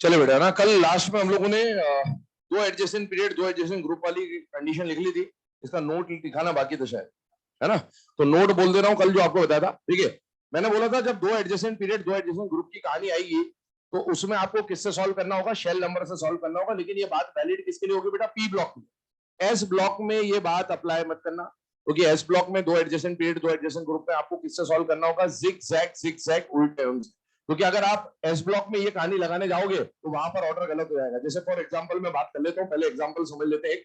चले बेटा ना, कल लास्ट में हम लोगों ने दो एडजेसेंट पीरियड दो एडजेसेंट ग्रुप वाली कंडीशन लिख ली थी। इसका नोट दिखाना बाकी था शायद, है ना। तो नोट बोल दे रहा हूं, कल जो आपको बताया था, ठीक है। मैंने बोला था जब दो एडजेसेंट पीरियड दो एडजेसेंट ग्रुप की कहानी आएगी तो उसमें आपको किससे सॉल्व करना होगा, शेल नंबर से सॉल्व करना होगा। लेकिन ये बात वैलिड किसके लिए होगी बेटा, पी ब्लॉक में। एस ब्लॉक में ये बात अप्लाई मत करना, क्योंकि एस ब्लॉक में दो एडजेसेंट पीरियड दो एडजेसेंट ग्रुप में आपको किससे सॉल्व करना होगा, जिग जैग उल्टे उल्टे। क्योंकि अगर आप एस ब्लॉक में ये कहानी लगाने जाओगे तो वहां पर ऑर्डर गलत हो जाएगा। जैसे फॉर एग्जांपल मैं बात कर लेता हूं, पहले एग्जांपल समझ लेते हैं।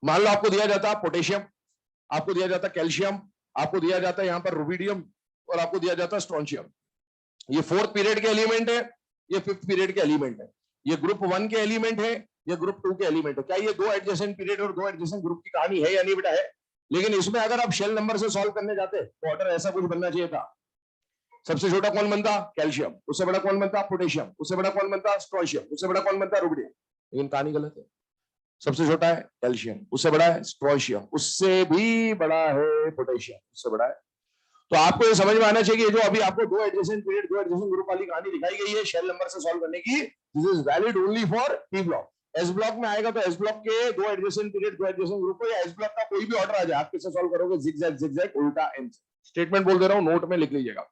मान लो आपको दिया जाता पोटेशियम, आपको दिया जाता कैल्शियम, आपको दिया जाता है यहाँ पर रुबिडियम, और आपको दिया जाता स्ट्रोंशियम। ये फोर्थ पीरियड के एलिमेंट है, ये फिफ्थ पीरियड के एलिमेंट है, ये ग्रुप 1 के एलिमेंट है, ये ग्रुप 2 के एलिमेंट है। क्या ये दो एडजेसेंट पीरियड और दो एडजेसेंट ग्रुप की कहानी है या नहीं बेटा, है। लेकिन इसमें अगर आप शेल नंबर से सॉल्व करने जाते तो ऑर्डर ऐसा कुछ बनना चाहिए था। सबसे छोटा कौन बनता, कैल्शियम। उससे बड़ा कौन बनता, पोटेशियम। उससे बड़ा कौन बनता, स्ट्रोंशियम। उससे बड़ा कौन बनता, रुबिडियम। लेकिन कहानी गलत है। सबसे छोटा है कैल्शियम, उससे बड़ा है स्ट्रोंशियम, उससे भी बड़ा है पोटेशियम, उससे बड़ा है। तो आपको ये समझ में आना चाहिए कि जो अभी आपको दो एडजेसेंट पीरियड दो एडजेसेंट ग्रुप वाली कहानी दिखाई गई है शेल नंबर से सॉल्व करने की, this is valid only for P block. S block में आएगा तो एस ब्लॉक के दो एडजेसेंट पीरियड दो एडजेसेंट ग्रुप को, या एस ब्लॉक का कोई भी ऑर्डर आ जाए, आप किससे सॉल्व करोगे, जिगजैग उल्टा एन। स्टेटमेंट बोल दे रहा हूं, नोट में लिख लीजिएगा।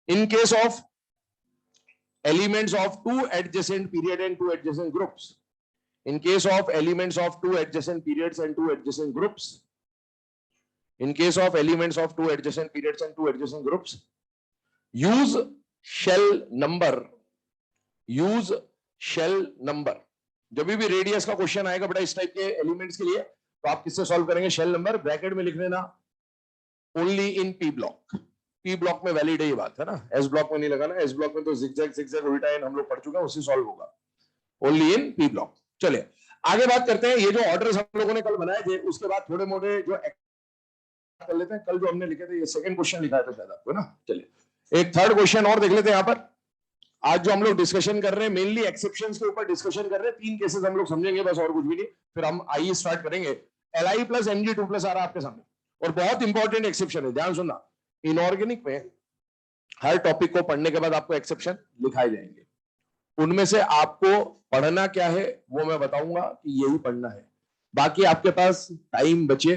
In case of elements of two adjacent period and two adjacent groups, in case of elements of two adjacent periods and two adjacent groups, in case of elements of two adjacent periods and two adjacent groups, use shell number, use shell number। जब भी radius का question आएगा बेटा इस type के elements के लिए, तो आप किससे सॉल्व करेंगे, शेल नंबर। ब्रैकेट में लिख लेना only in P block. P block में वैलिड है ये बात, है ना। एस ब्लॉक में नहीं लगाना, एस ब्लॉक में तो जिगजैग उल्टा एन हम लोग पढ़ चुके हैं, उससे सॉल्व होगा। Only in P block. चलिए आगे बात करते हैं। ये जो ऑर्डर्स हम लोगों ने कल बनाए थे उसके बाद थोड़े मोटे जो कर लेते हैं। कल जो हमने लिखे थे, ये सेकंड क्वेश्चन लिखा था शायद आपको, ना। चलिए एक थर्ड क्वेश्चन और देख लेते हैं। यहाँ पर आज जो हम लोग डिस्कशन कर रहे हैं मेनली एक्सेप्शंस के ऊपर डिस्कशन कर रहे हैं। 3 केसेस हम लोग समझेंगे बस, और कुछ भी नहीं। फिर हम आई स्टार्ट करेंगे। Li प्लस Mg2 प्लस आ रहा है आपके सामने, और बहुत इंपॉर्टेंट एक्सेप्शन है, ध्यान सुनना। इनऑर्गेनिक में हर टॉपिक को पढ़ने के बाद आपको एक्सेप्शन लिखाए जाएंगे। उनमें से आपको पढ़ना क्या है वो मैं बताऊंगा कि यही पढ़ना है। बाकी आपके पास टाइम बचे,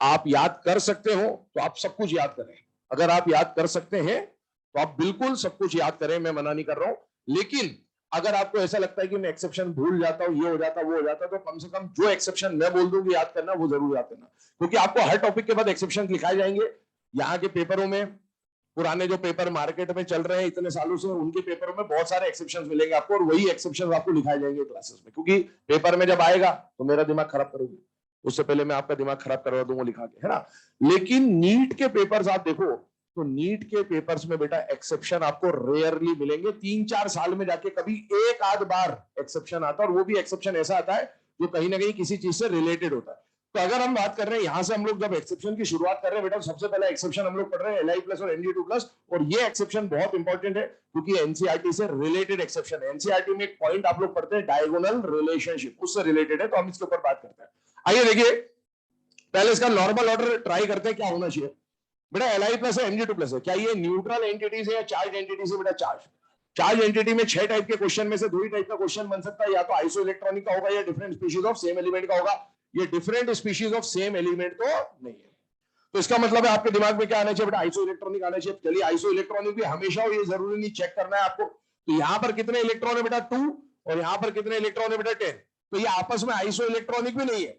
आप याद कर सकते हो तो आप सब कुछ याद करें। अगर आप याद कर सकते हैं तो आप बिल्कुल सब कुछ याद करें, मैं मना नहीं कर रहा हूं। लेकिन अगर आपको ऐसा लगता है कि मैं एक्सेप्शन भूल जाता हूं, ये हो जाता वो हो जाता, तो कम से कम जो एक्सेप्शन मैं बोल दूंगी याद करना, वो जरूर याद करना। क्योंकि आपको हर टॉपिक के बाद एक्सेप्शन लिखाए जाएंगे। यहाँ के पेपरों में, पुराने जो पेपर मार्केट में चल रहे हैं इतने सालों से, उनके पेपरों में बहुत सारे एक्सेप्शंस मिलेंगे आपको, और वही एक्सेप्शंस आपको लिखाए जाएंगे क्लासेस में। क्योंकि पेपर में जब आएगा तो मेरा दिमाग खराब करोगे, उससे पहले मैं आपका दिमाग खराब करवा दूंगा लिखा के, है ना। लेकिन नीट के पेपर्स आप देखो तो नीट के पेपर्स में बेटा एक्सेप्शन आपको रेयरली मिलेंगे। 3-4 साल में जाके कभी एक आध बार एक्सेप्शन आता है, और वो भी एक्सेप्शन ऐसा आता है जो कहीं ना कहीं किसी चीज से रिलेटेड होता है। तो अगर हम बात कर रहे हैं यहां से, हम लोग जब एक्सेप्शन की शुरुआत कर रहे हैं बेटा, सबसे पहला एक्सेप्शन हम लोग पढ़ रहे हैं Li प्लस और Mg2 प्लस। और ये एक्सेप्शन बहुत इंपॉर्टेंट है क्योंकि एनसीईआरटी से रिलेटेड एक्सेप्शन है। एनसीईआरटी में एक पॉइंट आप लोग पढ़ते हैं डायगोनल रिलेशनशिप, उससे रिलेटेड है, तो हम इसके ऊपर बात करते हैं। आइए देखिए, पहले इसका नॉर्मल ऑर्डर ट्राई करते हैं क्या होना चाहिए बेटा। Li प्लस है Mg2 प्लस है, क्या ये न्यूट्रल एंटिटीज है या चार्ज एंटिटीज है बेटा। चार्ज एंटिटी में 6 टाइप के क्वेश्चन में से 2 ही टाइप का क्वेश्चन बन सकता है, या तो आइसो इलेक्ट्रॉनिक का होगा या different species of same element का होगा। ये different species of same element तो नहीं है। तो इसका मतलब है आपके दिमाग में क्या आना चाहिए बेटा, आइसो इलेक्ट्रॉनिक आना चाहिए। चलिए आइसो इलेक्ट्रॉनिक भी हमेशा हो ये जरूरी नहीं, चेक करना है आपको। तो यहां पर कितने इलेक्ट्रॉन है बेटा 2, और यहां पर कितने इलेक्ट्रॉन है बेटा 10। तो ये आपस में आइसो इलेक्ट्रॉनिक भी नहीं है।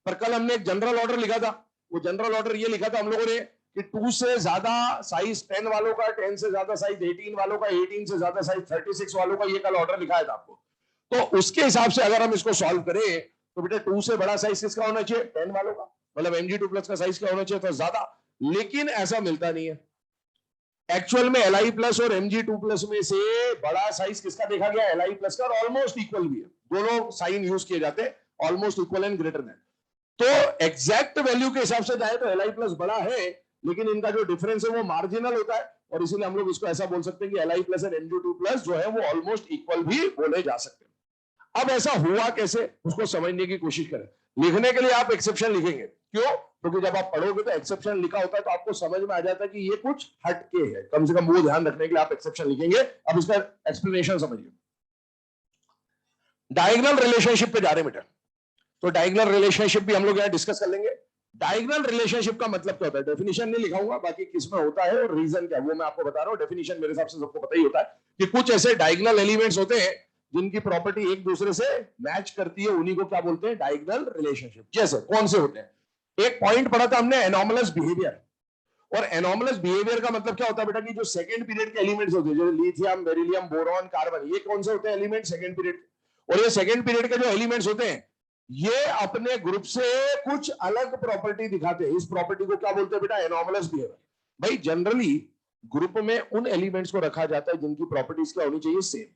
पर कल हमने एक जनरल ऑर्डर लिखा था, वो जनरल ऑर्डर ये लिखा था हम लोगों ने कि 2 से ज्यादा साइज 10 वालों का, 10 से ज्यादा साइज 18 वालों का, 18 से ज्यादा साइज 36 वालों का, ये कल ऑर्डर लिखाया था आपको। तो उसके हिसाब से अगर हम इसको सॉल्व करें तो बेटा 2 से बड़ा साइज किसका होना चाहिए, 10 वालों का। मतलब Mg2 प्लस का साइज क्या होना चाहिए, तो ज्यादा। लेकिन ऐसा मिलता नहीं है। एक्चुअल में Li प्लस और Mg2 प्लस में से बड़ा साइज किसका देखा गया, Li प्लस का, और ऑलमोस्ट इक्वल भी है। दोनों साइन यूज किए जाते हैं, almost equal and greater than. तो एग्जैक्ट वैल्यू के हिसाब से जाए तो Li प्लस बड़ा है, लेकिन इनका जो डिफरेंस है वो मार्जिनल होता है, और इसीलिए हम लोग इसको ऐसा बोल सकते हैं कि Li प्लस और Mg2 प्लस जो है वो ऑलमोस्ट इक्वल भी बोले जा सकते हैं। अब ऐसा हुआ कैसे, उसको समझने की कोशिश करें। लिखने के लिए आप एक्सेप्शन लिखेंगे, क्यों? क्योंकि जब आप पढ़ोगे तो एक्सेप्शन लिखा होता है तो आपको समझ में आ जाता है कि ये कुछ हटके है, कम से कम वो ध्यान रखने के लिए आप एक्सेप्शन लिखेंगे। अब इसका एक्सप्लेनेशन समझिए। डायगोनल रिलेशनशिप पे जा रहे बेटा, तो डायगोनल रिलेशनशिप भी हम लोग यहां डिस्कस कर लेंगे। डायगोनल रिलेशनशिप का मतलब क्या होता है, डेफिनेशन नहीं लिखाऊंगा, बाकी किसमें होता है और रीजन क्या है वो मैं आपको बता रहा हूं। डेफिनेशन मेरे हिसाब से सबको पता ही होता है कि कुछ ऐसे डायगोनल एलिमेंट्स होते हैं जिनकी प्रॉपर्टी एक दूसरे से मैच करती है, उन्हीं को क्या बोलते हैं, डायगोनल रिलेशनशिप। जैसे कौन से होते हैं, एक पॉइंट पढ़ा था हमने, एनॉमलस बिहेवियर। और एनॉमलस बिहेवियर का मतलब क्या होता है बेटा, कि जो सेकंड पीरियड के एलिमेंट्स होते हैं, जैसे लिथियम, बेरिलियम, बोरॉन, कार्बन, ये कौन से होते हैं एलिमेंट, सेकंड पीरियड। और ये सेकंड पीरियड के जो एलिमेंट्स होते हैं ये अपने ग्रुप से कुछ अलग प्रॉपर्टी दिखाते हैं। इस प्रॉपर्टी को क्या बोलते हैं बेटा, एनॉमलस बिहेवियर। भाई जनरली ग्रुप में उन एलिमेंट्स को रखा जाता है जिनकी प्रॉपर्टीज क्या होनी चाहिए, सेम।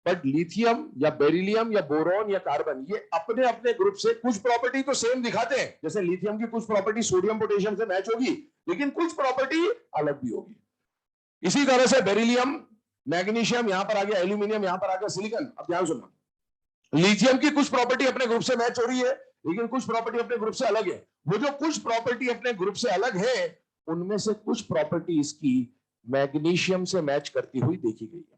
बट लिथियम या बेरिलियम या बोरॉन या कार्बन, ये अपने अपने ग्रुप से कुछ प्रॉपर्टी तो सेम दिखाते हैं। जैसे लिथियम की कुछ प्रॉपर्टी सोडियम पोटेशियम से मैच होगी, लेकिन कुछ प्रॉपर्टी अलग भी होगी। इसी तरह से बेरिलियम, मैग्नीशियम, यहां पर आ गया एल्यूमिनियम, यहां पर आ गया सिलिकॉन। अब ध्यान सुनना, लिथियम की कुछ प्रॉपर्टी अपने ग्रुप से मैच हो रही है, लेकिन कुछ प्रॉपर्टी अपने ग्रुप से अलग है। वो जो कुछ प्रॉपर्टी अपने ग्रुप से अलग है, उनमें से कुछ प्रॉपर्टी इसकी मैग्नीशियम से मैच करती हुई देखी गई है।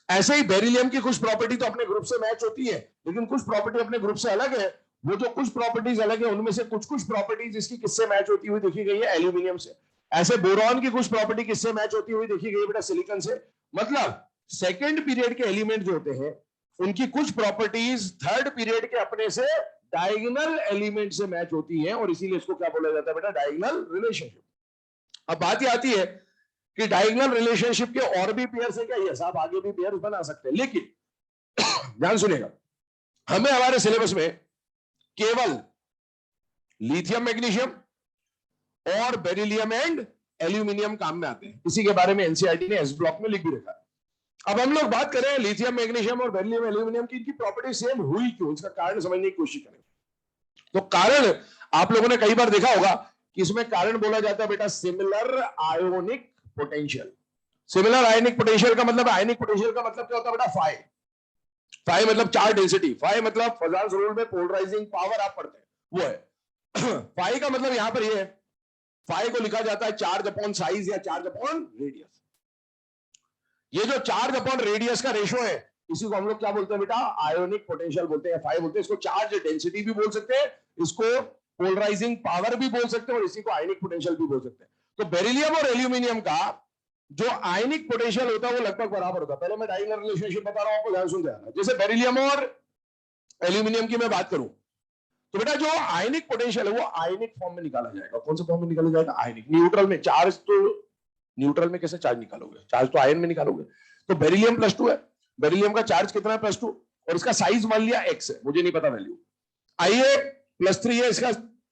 ऐसे ही बेरिलियम की कुछ प्रॉपर्टी तो अपने ग्रुप से मैच होती है, लेकिन कुछ प्रॉपर्टी अपने ग्रुप से अलग है। वो जो कुछ प्रॉपर्टीज अलग है, उनमें से कुछ कुछ प्रॉपर्टीज इसकी किससे मैच होती हुई देखी गई है, एल्यूमिनियम से। ऐसे बोरॉन की कुछ प्रॉपर्टी किससे मैच होती हुई देखी गई है बेटा, सिलिकॉन से। मतलब सेकेंड पीरियड के एलिमेंट जो होते हैं उनकी कुछ प्रॉपर्टीज थर्ड पीरियड के अपने से डायगोनल एलिमेंट से मैच होती है, और इसीलिए इसको क्या बोला जाता है बेटा, डायगोनल रिलेशनशिप। अब बात ये आती है कि डायगोनल रिलेशनशिप के और भी पेयर्स है क्या, ये आप आगे भी पेयर्स बना सकते हैं, लेकिन ध्यान सुनिएगा, हमें हमारे सिलेबस में केवल लिथियम, मैग्नीशियम और बेरिलियम एंड एल्यूमिनियम काम में आते हैं। इसी के बारे में एनसीईआरटी ने एस ब्लॉक में लिख भी रखा है। अब हम लोग बात करें लिथियम, मैग्नीशियम और बेरिलियम, एल्यूमिनियम की, इनकी प्रॉपर्टी सेम हुई क्यों, इसका कारण समझने की कोशिश करें। तो कारण आप लोगों ने कई बार देखा होगा कि इसमें कारण बोला जाता है बेटा, similar ionic potential. Similar ionic potential का मतलब, आयोनिक पोटेंशियल का मतलब क्या होता है बेटा, फाई। फाई मतलब चार्ज डेंसिटी, फाई मतलब फजाल्स रूल में पोलराइजिंग पावर आप पढ़ते हैं वो है। फाई का मतलब यहां पर ये है, फाई को लिखा जाता है चार्ज अपॉन साइज या चार्ज अपॉन रेडियस। ये जो चार्ज अपॉन रेडियस का रेशो है, इसी को हम लोग क्या बोलते हैं बेटा, आयोनिक पोटेंशियल बोलते हैं, फाई बोलते हैं। इसको चार्ज डेंसिटी भी बोल सकते हैं, इसको पोलराइजिंग पावर भी बोल सकते हैं, और इसी को आयोनिक पोटेंशियल भी बोल सकते हैं। तो बेरिलियम और एल्यूमिनियम का जो आयनिक पोटेंशियल होता है वो लगभग बराबर होता है। पहले मैं डायगोनल रिलेशनशिप बता रहा हूं, आपको ध्यान सुनते आना। जैसे बेरिलियम और एल्यूमिनियम की मैं बात करूं तो बेटा जो आयनिक पोटेंशियल है वो आयनिक फॉर्म में निकाला जाएगा। कौन से फॉर्म में निकाला जाएगा, आयनिक। न्यूट्रल में चार्ज, तो न्यूट्रल में कैसे चार्ज निकालोगे, चार्ज तो आयन में निकालोगे। तो बेरिलियम +2 है, बेरिलियम का चार्ज कितना है, +2, और इसका साइज मान लिया x है, मुझे नहीं पता वैल्यू। आइए +3 है, इसका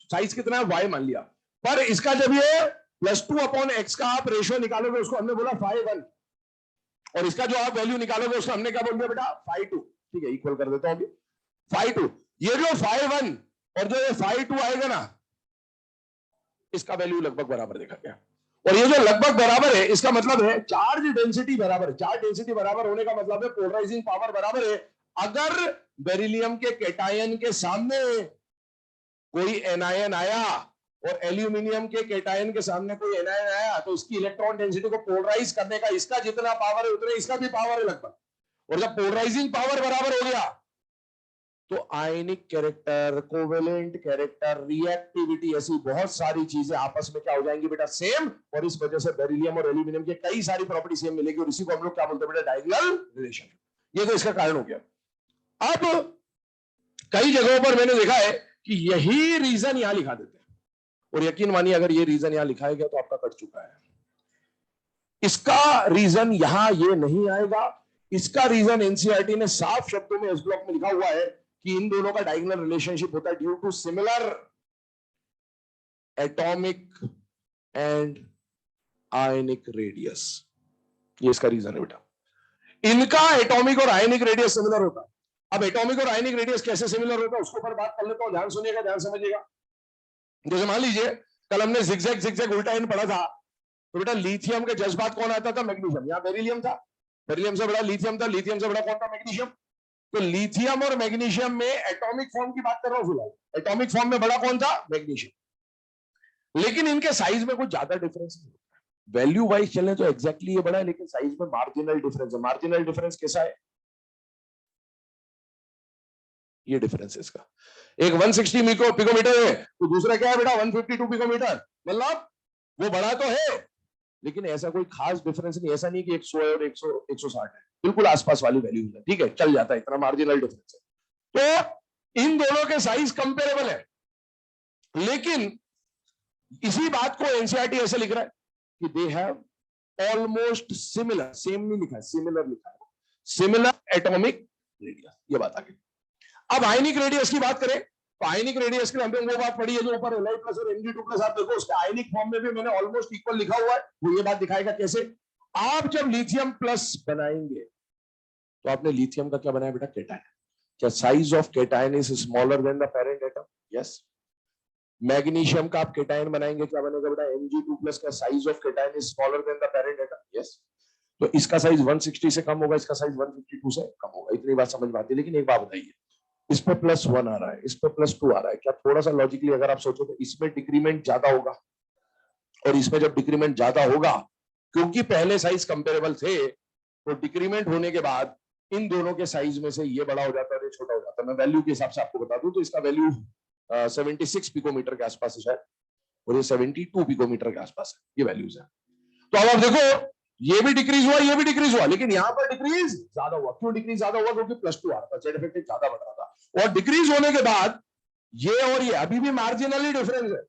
साइज कितना है, y मान लिया। पर इसका जब ये +2 अपॉन x का आप रेशियो निकालोगे, उसको हमने बोला φ1, और इसका जो आप वैल्यू निकालोगे उसको हमने क्या बोल दिया बेटा, φ2। ठीक है, इक्वल कर देता हूं अभी, φ2। ये जो φ1 और जो ये φ2 आएगा ना, इसका वैल्यू लगभग बराबर देखा गया। और ये जो लगभग बराबर है, इसका मतलब है चार्ज डेंसिटी बराबर है। चार्ज डेंसिटी बराबर होने का मतलब है पोलराइजिंग पावर बराबर है। अगर बेरिलियम के कैटायन के सामने कोई एनायन आया और एल्यूमिनियम के कैटायन के सामने कोई एनायन आया, तो इसकी इलेक्ट्रॉन डेंसिटी को पोलराइज करने का इसका जितना पावर है उतना इसका भी पावर है लगभग। और जब पोलराइजिंग पावर बराबर हो गया तो आयनिक कैरेक्टर, कोवेलेंट कैरेक्टर, रिएक्टिविटी, ऐसी बहुत सारी चीजें आपस में क्या हो जाएंगी बेटा, सेम। और इस वजह से बेरिलियम और एल्यूमिनियम के कई सारी प्रॉपर्टी सेम मिलेगी, और इसी को हम लोग क्या बोलते हैं बेटा, डायगोनल रिलेशन। ये तो इसका कारण हो गया। अब कई जगहों पर मैंने देखा है कि यही रीजन यहां लिखा देते हैं, और यकीन मानिए अगर ये रीजन यहां लिखाया गया तो आपका कट चुका है। इसका रीजन यहां ये नहीं आएगा। इसका रीजन एनसीईआरटी ने साफ शब्दों में इस ब्लॉक में लिखा हुआ है कि इन दोनों का डायगोनल रिलेशनशिप होता है due to similar atomic and ionic radius. ये इसका रीजन है बेटा, इनका एटॉमिक और आयनिक रेडियस सिमिलर होता है। अब एटॉमिक और आयनिक रेडियस कैसे सिमिलर होता है उसके ऊपर बात कर लेता हूं, ध्यान सुनिएगा, ध्यान समझिएगा। जैसे मान लीजिए कल हमने जिगजैग जिगजैग उल्टा इन पढ़ा था, तो बेटा लिथियम के जज्बात कौन आता था, मैग्नीशियम। यहां बेरिलियम था, बेरिलियम से बड़ा लिथियम था, लिथियम से बड़ा कौन था, मैग्नीशियम। तो लिथियम और मैग्नीशियम में एटॉमिक फॉर्म की बात कर रहा हूं फिलहाल, एटॉमिक फॉर्म में बड़ा कौन था? मैग्नीशियम। लेकिन इनके साइज में कुछ ज्यादा डिफरेंस नहीं, वैल्यू वाइज चले तो एग्जैक्टली ये बड़ा है, लेकिन साइज में मार्जिनल डिफरेंस है। मार्जिनल डिफरेंस कैसा है? ये डिफरेंस है इसका, एक 160 पिकोमीटर है तो दूसरा क्या है बेटा 152 पिकोमीटर, मतलब वो बड़ा तो है लेकिन ऐसा कोई खास डिफरेंस नहीं, ऐसा नहीं कि 100 है और 100 160 है, बिल्कुल आसपास वाली वैल्यू है, ठीक है, चल जाता है, इतना मार्जिनल डिफरेंस है। तो इन दोनों के साइज कंपेरेबल है, लेकिन इसी बात को एनसीईआरटी ऐसे लिख रहा है कि they have almost similar, same नहीं लिखा है, सिमिलर लिखा है, सिमिलर एटॉमिक रेडियस, ये बात आ गई। अब आयनिक रेडियस की बात करें तो आयनिक रेडियस के हमने वो बात पढ़ी है जो ऊपर Li प्लस और Mg2 प्लस, आप देखो उसके आयनिक फॉर्म में भी मैंने ऑलमोस्ट इक्वल लिखा हुआ है, वो ये बात दिखाएगा कैसे। आप जब लिथियम प्लस बनाएंगे तो आपने लिथियम का क्या बनाया बेटा? केटायन। क्या size of cation is smaller than the parent atom? Yes. Magnesium का आप केटायन बनाएंगे, क्या बनेगा बेटा? Mg2 प्लस का size of cation is smaller than the parent atom. Yes. तो इसका साइज 160 से कम होगा, इसका साइज 152 से कम होगा, इतनी बात समझ में आती है। लेकिन एक बात बताइए, इस पे +1 आ रहा है, इस पे +2 आ रहा है, क्या थोड़ा सा लॉजिकली अगर आप सोचो तो इसमें डिक्रीमेंट ज्यादा होगा, और इसमें जब डिक्रीमेंट ज्यादा होगा क्योंकि पहले साइज कंपेरेबल थे, तो डिक्रीमेंट होने के बाद इन दोनों के साइज में से ये बड़ा हो जाता है और ये छोटा हो जाता है। मैं वैल्यू के हिसाब से आपको बता दूं तो इसका वैल्यू 76 पिकोमीटर के आसपास है और ये 72 पिकोमीटर के आसपास है, ये वैल्यूज है। तो अब आप देखो ये भी डिक्रीज हुआ, ये भी डिक्रीज हुआ, लेकिन यहां पर डिक्रीज ज्यादा हुआ। क्यों डिक्रीज ज्यादा हुआ? क्योंकि +2 आ रहा था, जेड इफेक्ट ज्यादा बढ़ रहा था, और डिक्रीज होने के बाद ये और ये अभी भी मार्जिनली डिफरेंस है,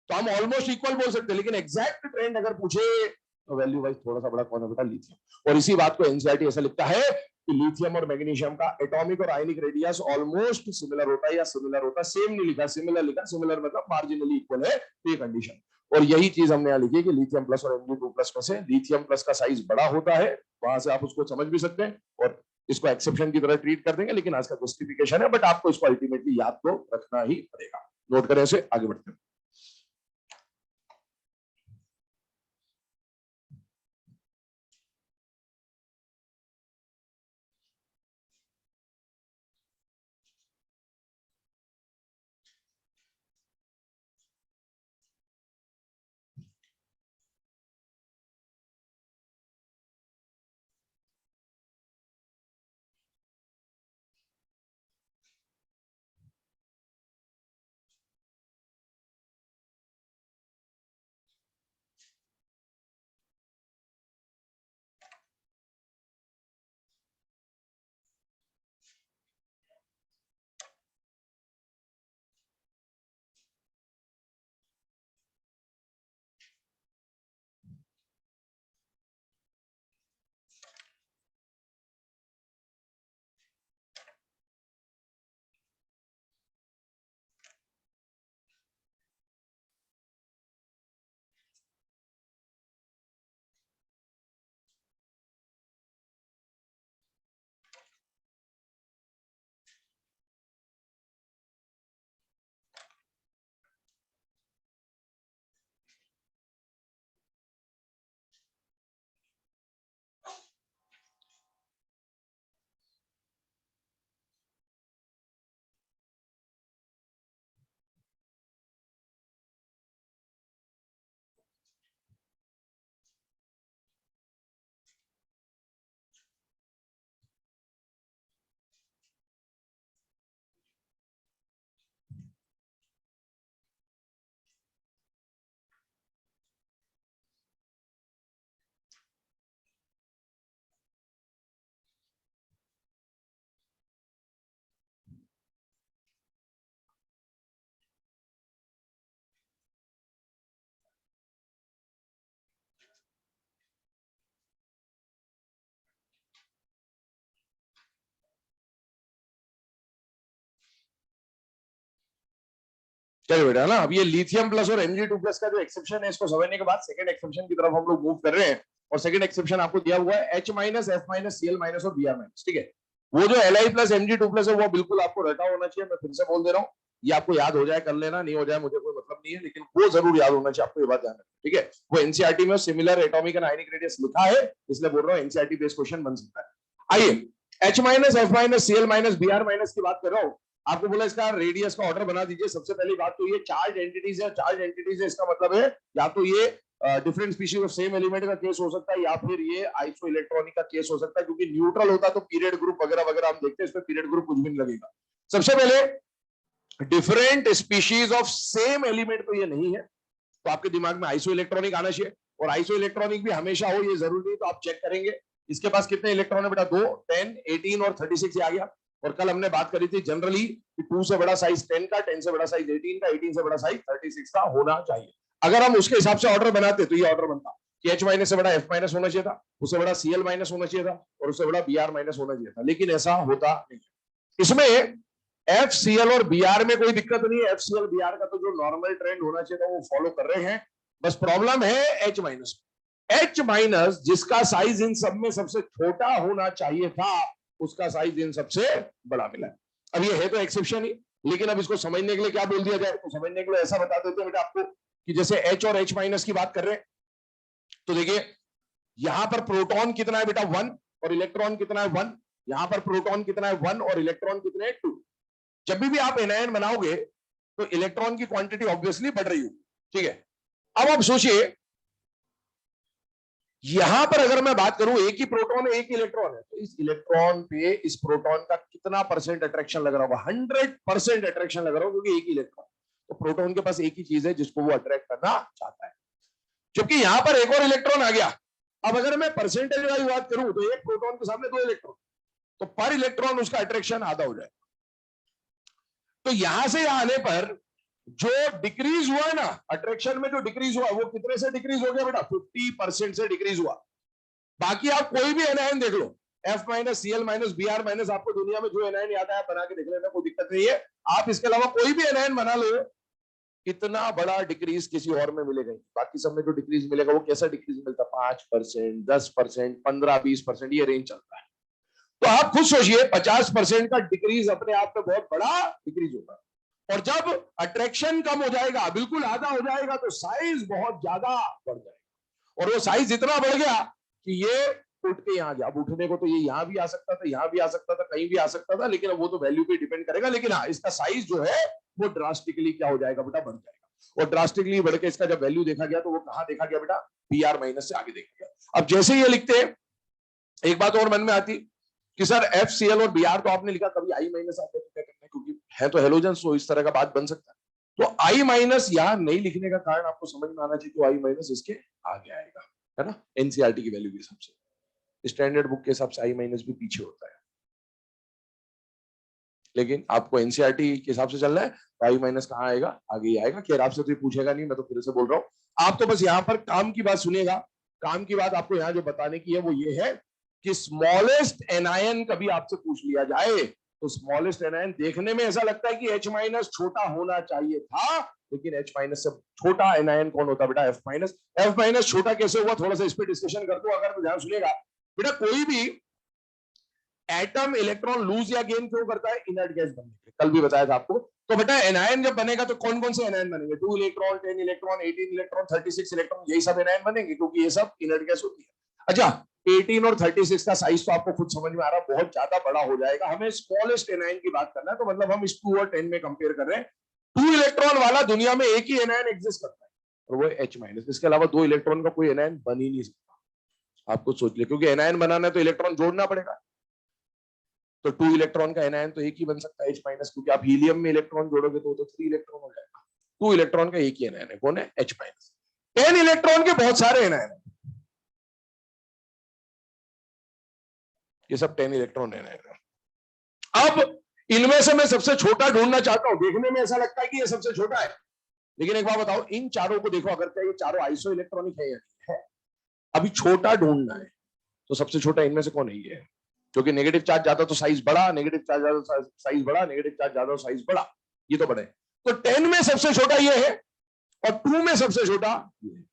तो हम ऑलमोस्ट इक्वल बोल सकते हैं। लेकिन एग्जैक्ट ट्रेंड अगर पूछे तो वैल्यू वाइज थोड़ा सा बड़ा कौन है बेटा? लिथियम। और इसी बात को एनसीईआरटी ऐसा लिखता है कि लिथियम और मैग्नीशियम का एटॉमिक और आयनिक रेडियस ऑलमोस्ट सिमिलर होता है, या सिमिलर होता है, सेम नहीं लिखा, सिमिलर लिखा, सिमिलर मतलब मार्जिनली इक्वल है, ये कंडीशन। और यही चीज हमने यहां लिखी है कि लिथियम प्लस और Mg2 प्लस में से लिथियम प्लस का साइज बड़ा होता है, वहां से आप उसको समझ भी सकते हैं और इसको एक्सेप्शन की तरह ट्रीट कर देंगे, लेकिन आज का जस्टिफिकेशन है, बट आपको इसको अल्टीमेटली याद तो रखना ही पड़ेगा। नोट करें इसे, आगे बढ़ते हैं। चलो बेटा ना, अब ये लिथियम प्लस और Mg2 प्लस का जो एक्सेप्शन है, इसको समझने के बाद सेकंड एक्सेप्शन की तरफ हम लोग मूव कर रहे हैं। और सेकंड एक्सेप्शन आपको दिया हुआ है H minus, F minus, Cl minus और Br माइनस, ठीक है। वो जो Li प्लस Mg2 प्लस है वो बिल्कुल आपको रटा होना चाहिए, मैं फिर से बोल दे रहा हूँ, ये आपको याद हो जाए कर लेना, नहीं हो जाए मुझे कोई मतलब नहीं है, लेकिन वो जरूर याद होना चाहिए आपको, ये बात ध्यान रखना, ठीक है। वो एनसीईआरटी में similar atomic and ionic radius लिखा है, इसलिए बोल रहा हूँ एनसीईआरटी बेस्ड क्वेश्चन बन सकता है। आइए H minus F minus Cl minus Br minus की बात कर रहा हूं। आपको बोला इसका रेडियस का ऑर्डर बना दीजिए। सबसे पहली बात तो ये चार्ज एंटिटीज है, चार्ज एंटिटीज है इसका मतलब है या तो ये different species of same element का केस हो सकता है या फिर ये आइसो इलेक्ट्रॉनिक का केस हो सकता है, क्योंकि न्यूट्रल होता तो पीरियड ग्रुप वगैरह वगैरह हम देखते हैं, इसमें पीरियड ग्रुप कुछ भी नहीं लगेगा। सबसे पहले different species of same element तो ये नहीं है, तो आपके दिमाग में आइसो इलेक्ट्रॉनिक आना चाहिए। और आइसो इलेक्ट्रॉनिक भी हमेशा हो ये जरूरी नहीं, तो आप चेक करेंगे इसके पास कितने इलेक्ट्रॉन है बेटा, 2, 10, 18 और 36 आ गया। और कल हमने बात करी थी जनरली 2 से बड़ा साइज 10 का, 10 से बड़ा साइज 18 का, 18 से बड़ा साइज 36 का होना चाहिए। अगर हम उसके हिसाब से ऑर्डर बनाते तो ये ऑर्डर बनता कि H माइनस से बड़ा F माइनस होना चाहिए था, उससे बड़ा Cl माइनस होना चाहिए था और उससे बड़ा Br माइनस होना चाहिए था, लेकिन ऐसा होता नहीं। इसमें FCl और Br में कोई दिक्कत नहीं है। FCl Br का तो जो नॉर्मल ट्रेंड होना चाहिए था वो फॉलो कर रहे हैं, बस प्रॉब्लम है H माइनस। H माइनस जिसका साइज इन सब में सबसे छोटा होना चाहिए था, उसका साइज इन सबसे बड़ा मिला है। अब ये है तो एक्सेप्शन ही, लेकिन अब इसको समझने के लिए क्या बोल दिया जाए, तो समझने के लिए ऐसा बता देते हैं बेटा आपको कि जैसे H और H माइनस की बात कर रहे हैं, तो देखिए यहां पर प्रोटॉन कितना है बेटा 1 और इलेक्ट्रॉन कितना है 1, यहां पर प्रोटॉन कितना है 1 और इलेक्ट्रॉन कितने हैं 2। जब भी आप एनायन बनाओगे तो इलेक्ट्रॉन की क्वांटिटी ऑब्वियसली बढ़ रही होगी, ठीक है। अब आप सोचिए यहां पर अगर मैं बात करूं एक ही प्रोटॉन है एक ही इलेक्ट्रॉन है, तो इस इलेक्ट्रॉन पे इस प्रोटॉन का कितना परसेंट अट्रैक्शन लग रहा होगा, 100% अट्रैक्शन लग रहा होगा, क्योंकि एक ही इलेक्ट्रॉन। तो प्रोटॉन के पास एक ही चीज है जिसको वो अट्रैक्ट करना चाहता है, जबकि यहां पर एक और इलेक्ट्रॉन आ गया। अब अगर मैं परसेंटेज वाली बात करूं तो एक प्रोटॉन के सामने 2 इलेक्ट्रॉन, तो पर इलेक्ट्रॉन उसका अट्रैक्शन आधा हो जाएगा। तो यहां से यहां आने पर जो डिक्रीज हुआ है ना अट्रैक्शन में, जो डिक्रीज हुआ वो कितने से डिक्रीज हो गया बेटा, 50% से डिक्रीज हुआ। बाकी आप कोई भी एनायन देख लो, F minus Cl minus Br minus, आपको दुनिया में जो एनायन याद है आप बना के देख लेना, कोई दिक्कत नहीं है। आप इसके अलावा कोई भी एनायन बना लो, इतना बड़ा डिक्रीज किसी और में मिलेगा नहीं। बाकी सब में जो डिक्रीज मिलेगा वो कैसा डिक्रीज मिलता है, 5%, 10%, 15-20%, ये रेंज चलता है। तो आप खुद सोचिए 50% का डिक्रीज अपने आप में बहुत बड़ा डिक्रीज होता है। और जब अट्रैक्शन कम हो जाएगा, बिल्कुल आधा हो जाएगा, तो साइज बहुत ज्यादा बढ़ जाएगा। और वो साइज इतना बढ़ गया कि ये उठ के यहां गया। अब उठने को तो ये यहां भी आ सकता था, यहां भी आ सकता था, कहीं भी आ सकता था, लेकिन अब वो तो वैल्यू पे डिपेंड करेगा। लेकिन हाँ, इसका साइज जो है वो ड्रास्टिकली क्या हो जाएगा बेटा, बढ़ जाएगा। और ड्रास्टिकली बढ़ के इसका जब वैल्यू देखा गया तो वो कहां देखा गया बेटा, Br माइनस से आगे देखा गया। अब जैसे ये लिखते हैं, एक बात और मन में आती कि सर FCl और Br तो आपने लिखा, कभी I माइनस आते तो क्या करना है, क्योंकि है तो हेलोजन, तो इस तरह का बात बन सकता है। तो I माइनस यहां नहीं लिखने का कारण आपको समझ में आना चाहिए, तो I माइनस इसके आगे आएगा, है ना, एनसीईआरटी की वैल्यू के हिसाब से। स्टैंडर्ड बुक के हिसाब से I माइनस भी पीछे होता है, लेकिन आपको एनसीईआरटी के हिसाब से चलना है तो I माइनस कहां आएगा, आगे ही आएगा। खैर आपसे तो ये पूछेगा नहीं, मैं तो फिर से बोल रहा हूं। आप तो बस यहां पर काम की बात सुनिएगा। काम की बात आपको यहां जो बताने की है वो ये है कि स्मॉलेस्ट एनायन कभी आपसे पूछ लिया जाए तो स्मॉलेस्ट एनायन देखने में ऐसा लगता है कि H माइनस छोटा होना चाहिए था, लेकिन H माइनस से छोटा एनायन कौन होता है बेटा, F माइनस। F माइनस छोटा कैसे हुआ, थोड़ा सा इस पर डिस्कशन कर दो, अगर तो ध्यान सुनिएगा बेटा। कोई भी एटम इलेक्ट्रॉन लूज या गेन क्यों करता है, इनर्ट गैस बनने के लिए, कल भी बताया था आपको। तो बेटा एनायन जब बनेगा तो कौन कौन से एनायन बनेंगे, 2 इलेक्ट्रॉन, 10 इलेक्ट्रॉन, 18 इलेक्ट्रॉन, 36 इलेक्ट्रॉन, यही सब एनायन बनेंगे, क्योंकि ये सब इनर्ट गैस होती है। अच्छा 18 और 36 का साइज तो आपको खुद समझ में आ रहा है, बहुत ज्यादा बड़ा हो जाएगा। हमें स्मॉलेस्ट एनायन की बात करना है, तो मतलब हम इस 2 और 10 में कंपेयर कर रहे हैं। 2 इलेक्ट्रॉन वाला दुनिया में एक ही एनायन एग्जिस्ट करता है और वो H माइनस। इसके अलावा 2 इलेक्ट्रॉन का कोई एनायन बन ही नहीं सकता। आपको सोच लिया, क्योंकि एनायन बनाना है तो इलेक्ट्रॉन जोड़ना पड़ेगा। तो 2 इलेक्ट्रॉन का एनायन तो एक ही बन सकता है H माइनस, क्योंकि आप हीलियम में इलेक्ट्रॉन जोड़ोगे तो 3 इलेक्ट्रॉन हो जाएगा। 2 इलेक्ट्रॉन का एक ही एनायन है, कौन है, H माइनस। 10 इलेक्ट्रॉन के बहुत सारे एनायन है, ये सब 10 इलेक्ट्रॉन एनायन है। अब इनमें से मैं सबसे छोटा ढूंढना चाहता हूं। देखने में ऐसा लगता है कि ये सबसे छोटा है, लेकिन एक बात बताओ, इन चारों को देखो, अगर क्या ये चारों आइसो इलेक्ट्रॉनिक है या नहीं है। अभी छोटा ढूंढना है तो सबसे छोटा इनमें से कौन है, ये है। क्योंकि नेगेटिव चार्ज ज्यादा तो साइज बड़ा, नेगेटिव चार्ज ज्यादा साइज बड़ा, नेगेटिव चार्ज ज्यादा साइज बड़ा, ये तो बड़े। तो 10 में सबसे छोटा ये है और 2 में सबसे छोटा ये है।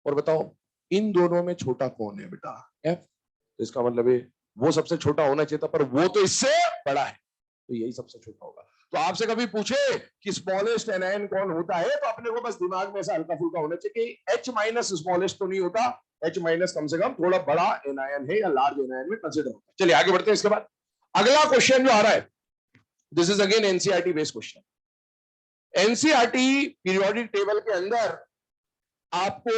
और बताओ इन दोनों में छोटा कौन है बेटा, F। तो इसका मतलब है वो सबसे छोटा होना चाहिए था, पर वो तो इससे बड़ा है, तो यही सबसे छोटा होगा। तो आपसे कभी पूछे कि स्मॉलेस्ट एनायन कौन होता है, तो अपने को बस दिमाग में ऐसा हल्का फुल्का होना चाहिए कि H माइनस स्मॉलेस्ट तो नहीं होता, H माइनस कम से कम थोड़ा बड़ा एनायन है या लार्ज एनायन में कंसिडर होता है। चलिए आगे बढ़ते हैं। इसके बाद अगला क्वेश्चन जो आ रहा है, this is again NCERT based question. NCERT periodic table के अंदर आपको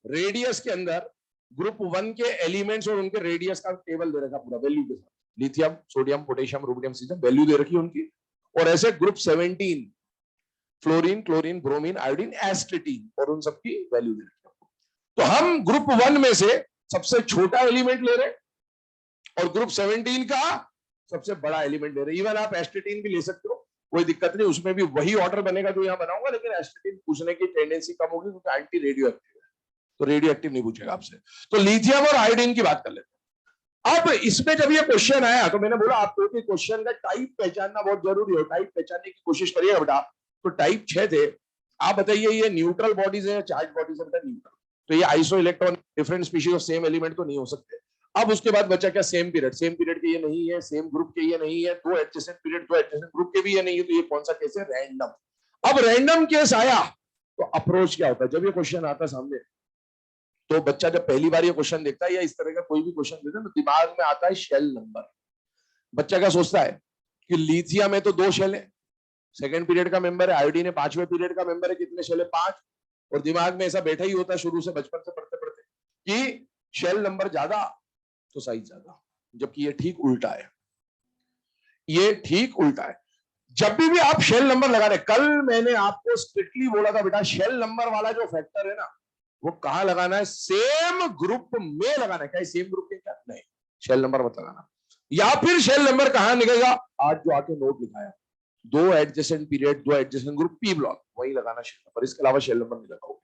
रेडियस के अंदर ग्रुप 1 के एलिमेंट्स और उनके रेडियस का टेबल दे रखा पूरा वैल्यू के साथ, lithium, sodium, potassium, rubidium, caesium, value दे रखी है उनकी। और ऐसे group 17 fluorine, chlorine, bromine, iodine, astatine और उन सबकी वैल्यू दे रखी है। तो हम ग्रुप 1 में से सबसे छोटा एलिमेंट ले रहे हैं और ग्रुप 17 का सबसे बड़ा एलिमेंट ले रहे हैं। इवन आप एस्टेटीन भी ले सकते हो, कोई दिक्कत नहीं, उसमें भी वही ऑर्डर बनेगा जो यहां बनाऊंगा, लेकिन एस्टेटीन पूछने की टेंडेंसी कम होगी क्योंकि एंटी रेडियो एक्टिव है, तो रेडियो एक्टिव नहीं पूछेगा आपसे। तो लिथियम और आयोडीन की बात कर लेते हैं। अब इसमें जब ये क्वेश्चन आया तो मैंने बोला आपको कि क्वेश्चन का टाइप पहचानना बहुत जरूरी है, टाइप पहचानने की कोशिश करिएगा बेटा। तो टाइप 6 थे। आप बताइए ये न्यूट्रल बॉडीज है या चार्ज बॉडीज है? बेटा न्यूट्रल। तो ये iso electron different species of same element तो नहीं हो सकते। अब उसके बाद बचा क्या? Same period. सेम पीरियड के ये नहीं है, सेम ग्रुप के ये नहीं है, दो एडजेसेंट पीरियड दो एडजेसेंट ग्रुप के भी ये नहीं है, तो ये कौन सा केस है? रैंडम। अब रैंडम केस आया तो अप्रोच क्या होता है? जब ये क्वेश्चन आता है सामने तो बच्चा जब पहली बार ये क्वेश्चन देखता है या इस तरह का कोई भी क्वेश्चन देखता है तो दिमाग में आता है शेल नंबर। बच्चा क्या सोचता है कि लिथियम में तो 2 शेल है, सेकंड पीरियड का मेंबर है, आयोडीन है 5वें पीरियड का मेंबर है, कितने शेल है? 5। और दिमाग में ऐसा बैठा ही होता है शुरू से, बचपन से पढ़ते पढ़ते, कि शेल नंबर ज्यादा तो साइज ज्यादा, जबकि ये ठीक उल्टा है। ये ठीक उल्टा है। जब भी आप शेल नंबर लगा रहे, कल मैंने आपको स्ट्रिक्टली बोला था बेटा शेल नंबर वाला जो फैक्टर है ना वो कहां लगाना है? सेम ग्रुप में लगाना है। क्या सेम ग्रुप के? क्या नहीं, शेल नंबर मत लगाना। या फिर शेल नंबर कहां निकलेगा? आज जो आके नोट लिखाया, 2 adjacent period 2 adjacent group P block, वही लगाना शेल नंबर। इसके अलावा शेल नंबर नहीं लगाओगे।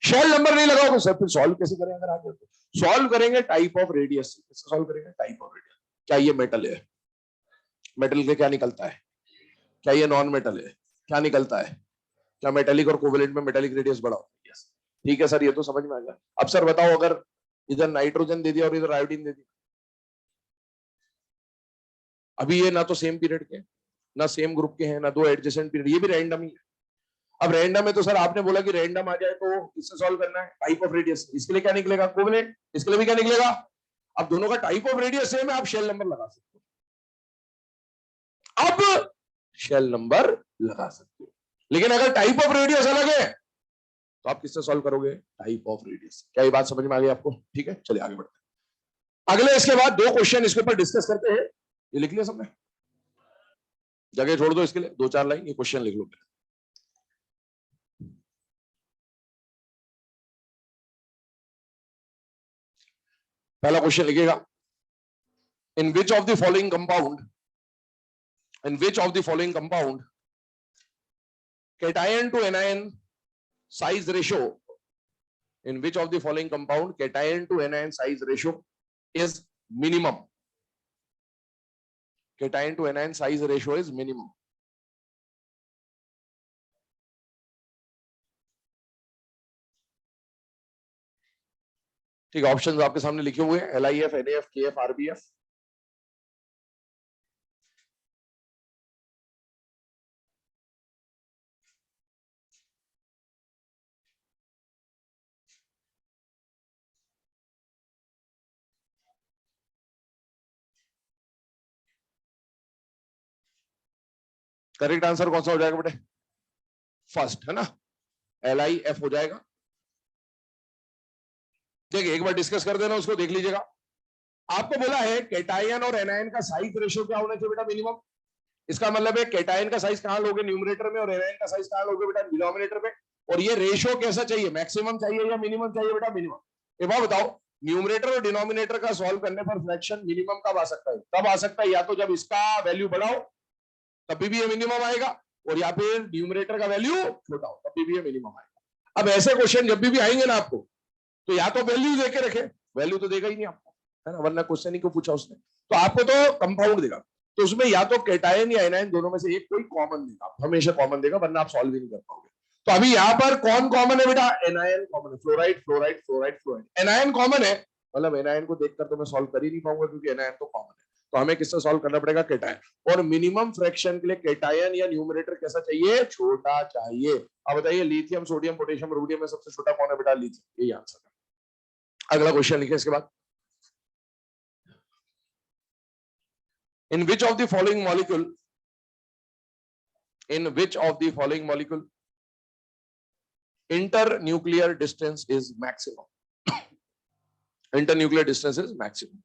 शेल नंबर नहीं लगाओ तो सर फिर सॉल्व कैसे करेंगे? अगर आगे सॉल्व करेंगे टाइप ऑफ रेडियस से। कैसे सॉल्व करेंगे? Type of radius. क्या ये मेटल है? मेटल के क्या निकलता है? क्या ये नॉन मेटल है? क्या निकलता है? क्या मेटेलिक और कोवेलेंट में मेटेलिक रेडियस बड़ा होता है? यस, ठीक है सर, ये तो समझ में आ गया। अब सर बताओ अगर इधर नाइट्रोजन दे दिया और इधर आयोडीन दे दिया, अभी ये ना तो सेम पीरियड के, ना सेम ग्रुप के हैं, ना 2 एडजेसेंट पीरियड, ये भी रैंडम ही है। अब रैंडम है तो सर आपने बोला कि रैंडम आ जाए तो इससे सॉल्व करना है टाइप ऑफ रेडियस। इसके लिए क्या निकलेगा? कोवेलेंट। इसके लिए भी क्या निकलेगा? अब दोनों का टाइप ऑफ रेडियस सेम है, आप शेल नंबर लगा सकते हो। अब शेल नंबर लगा सकते हो, लेकिन अगर टाइप ऑफ रेडियस अलग है तो आप किससे सॉल्व करोगे? Type of radius. क्या ये बात समझ में आ गई आपको? ठीक है, चलिए आगे बढ़ते हैं। अगले इसके बाद 2 क्वेश्चन इसके ऊपर डिस्कस करते हैं। ये लिख लिया सबने? जगह छोड़ दो इसके लिए, 2-4 लाइन ये क्वेश्चन लिख लो। पहला क्वेश्चन लिखिएगा, in which of the following compound, in which of the following compound cation to anion size ratio, in which of the following compound cation to anion size ratio is minimum? Cation to anion size ratio is minimum. ठीक है, options आपके सामने लिखे हुए हैं, LIF, NAF, KF, RBF। Correct answer कौन सा हो जाएगा बेटे? फर्स्ट है ना, LIF हो जाएगा। ठीक है, एक बार डिस्कस कर देना, उसको देख लीजिएगा। आपको बोला है केटायन और एनायन का साइज रेशियो क्या होना चाहिए बेटा? मिनिमम। इसका मतलब है केटायन का साइज कहां लोगे? न्यूमरेटर में। और एनायन का साइज कहां लोगे बेटा? डिनोमिनेटर में। और ये रेशियो कैसा चाहिए? मैक्सिमम चाहिए या मिनिमम चाहिए बेटा? मिनिमम। एक बात बताओ, न्यूमरेटर और डिनोमिनेटर का सॉल्व करने पर फ्रैक्शन मिनिमम कब आ सकता है? कब आ सकता है? या तो जब इसका वैल्यू बढ़ाओ तभी भी ये मिनिमम आएगा, और या फिर न्यूमरेटर का वैल्यू छोटा हो तभी भी ये मिनिमम आएगा। अब ऐसे क्वेश्चन जब भी आएंगे ना आपको, तो या तो वैल्यू देके रखे, वैल्यू तो देगा ही नहीं आपको, है ना, वरना क्वेश्चन ही क्यों पूछा उसने। तो आपको तो कंपाउंड देगा, तो उसमें या तो केटायन या एनायन दोनों में से एक कोई कॉमन देगा, हमेशा कॉमन देगा, वरना आप सॉल्व ही नहीं कर पाओगे। तो अभी यहाँ पर कौन कॉमन है बेटा? एनायन कॉमन है। Fluoride fluoride fluoride fluoride, anion common है, मतलब एनायन को देखकर तो मैं सॉल्व कर ही नहीं पाऊंगा क्योंकि एनायन तो कॉमन है। तो हमें किससे सॉल्व करना पड़ेगा? केटायन। और मिनिमम फ्रैक्शन के लिए केटायन या न्यूमरेटर कैसा चाहिए? छोटा चाहिए। अब बताइए लिथियम, सोडियम, पोटेशियम, रुबिडियम में सबसे छोटा कौन है बेटा? लिथियम। यही आंसर है। अगला क्वेश्चन लिखे इसके बाद, in which of the following molecule, in which of the following molecule internuclear distance is maximum, internuclear distance is maximum.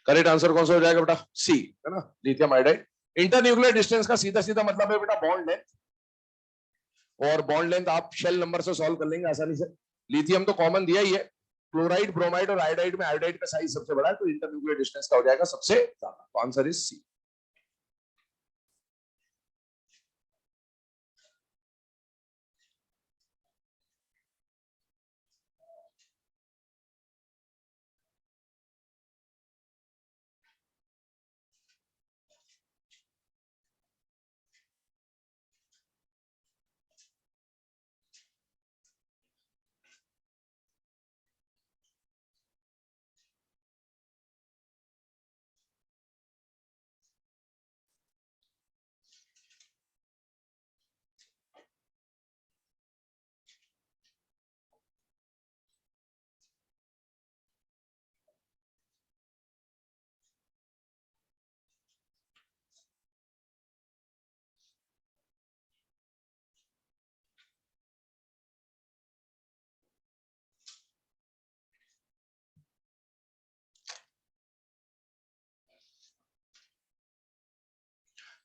Correct answer कौन सा हो जाएगा बेटा? सी, है ना, लिथियम आयोडाइड। इंटरन्यूक्लियर डिस्टेंस का सीधा सीधा मतलब है बेटा बॉन्ड लेंथ, और बॉन्ड लेंथ आप शेल नंबर से सॉल्व कर लेंगे आसानी से। लिथियम तो कॉमन दिया ही है, क्लोराइड, ब्रोमाइड और आयोडाइड में आयोडाइड का साइज सबसे बड़ा है, तो इंटरन्यूक्लियर डिस्टेंस का हो जाएगा सबसे ज्यादा, तो आंसर इज सी।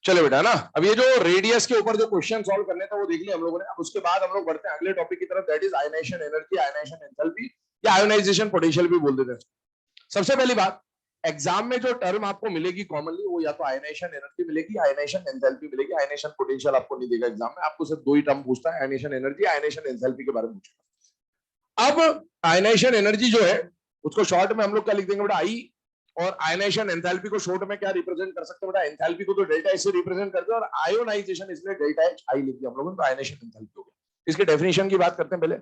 चलो बेटा ना, अब ये जो रेडियस के ऊपर जो क्वेश्चन सॉल्व करने थे वो देख लिया हम लोगों ने। अब उसके बाद हम लोग बढ़ते हैं अगले टॉपिक की तरफ, that is ionization energy, ionization enthalpy या आयोनाइजेशन पोटेंशियल भी बोल देते हैं। सबसे पहली बात, एग्जाम में जो टर्म आपको मिलेगी कॉमनली, वो या तो आयनाइजेशन एनर्जी मिलेगी, आयनाइजेशन एंथैल्पी मिलेगी। आयनाइजेशन पोटेंशियल आपको नहीं देगा एग्जाम में, आपको सिर्फ दो ही टर्म पूछता है, आयनाइजेशन एनर्जी, आयनाइजेशन एंथैल्पी के बारे में पूछेगा। अब आयनाइजेशन एनर्जी जो है उसको शॉर्ट में हम लोग क्या लिख देंगे बेटा? आई। और आयनाइजेशन एंथैल्पी को शॉर्ट में क्या रिप्रेजेंट कर सकते हैं बेटा? एंथैल्पी को तो डेल्टा एच से रिप्रेजेंट करते हैं, और आयोनाइजेशन इसलिए डेल्टा एच आई लिख दिया हम लोगों ने, तो आयनाइजेशन एंथैल्पी हो गया। इसके डेफिनेशन की बात करते हैं पहले।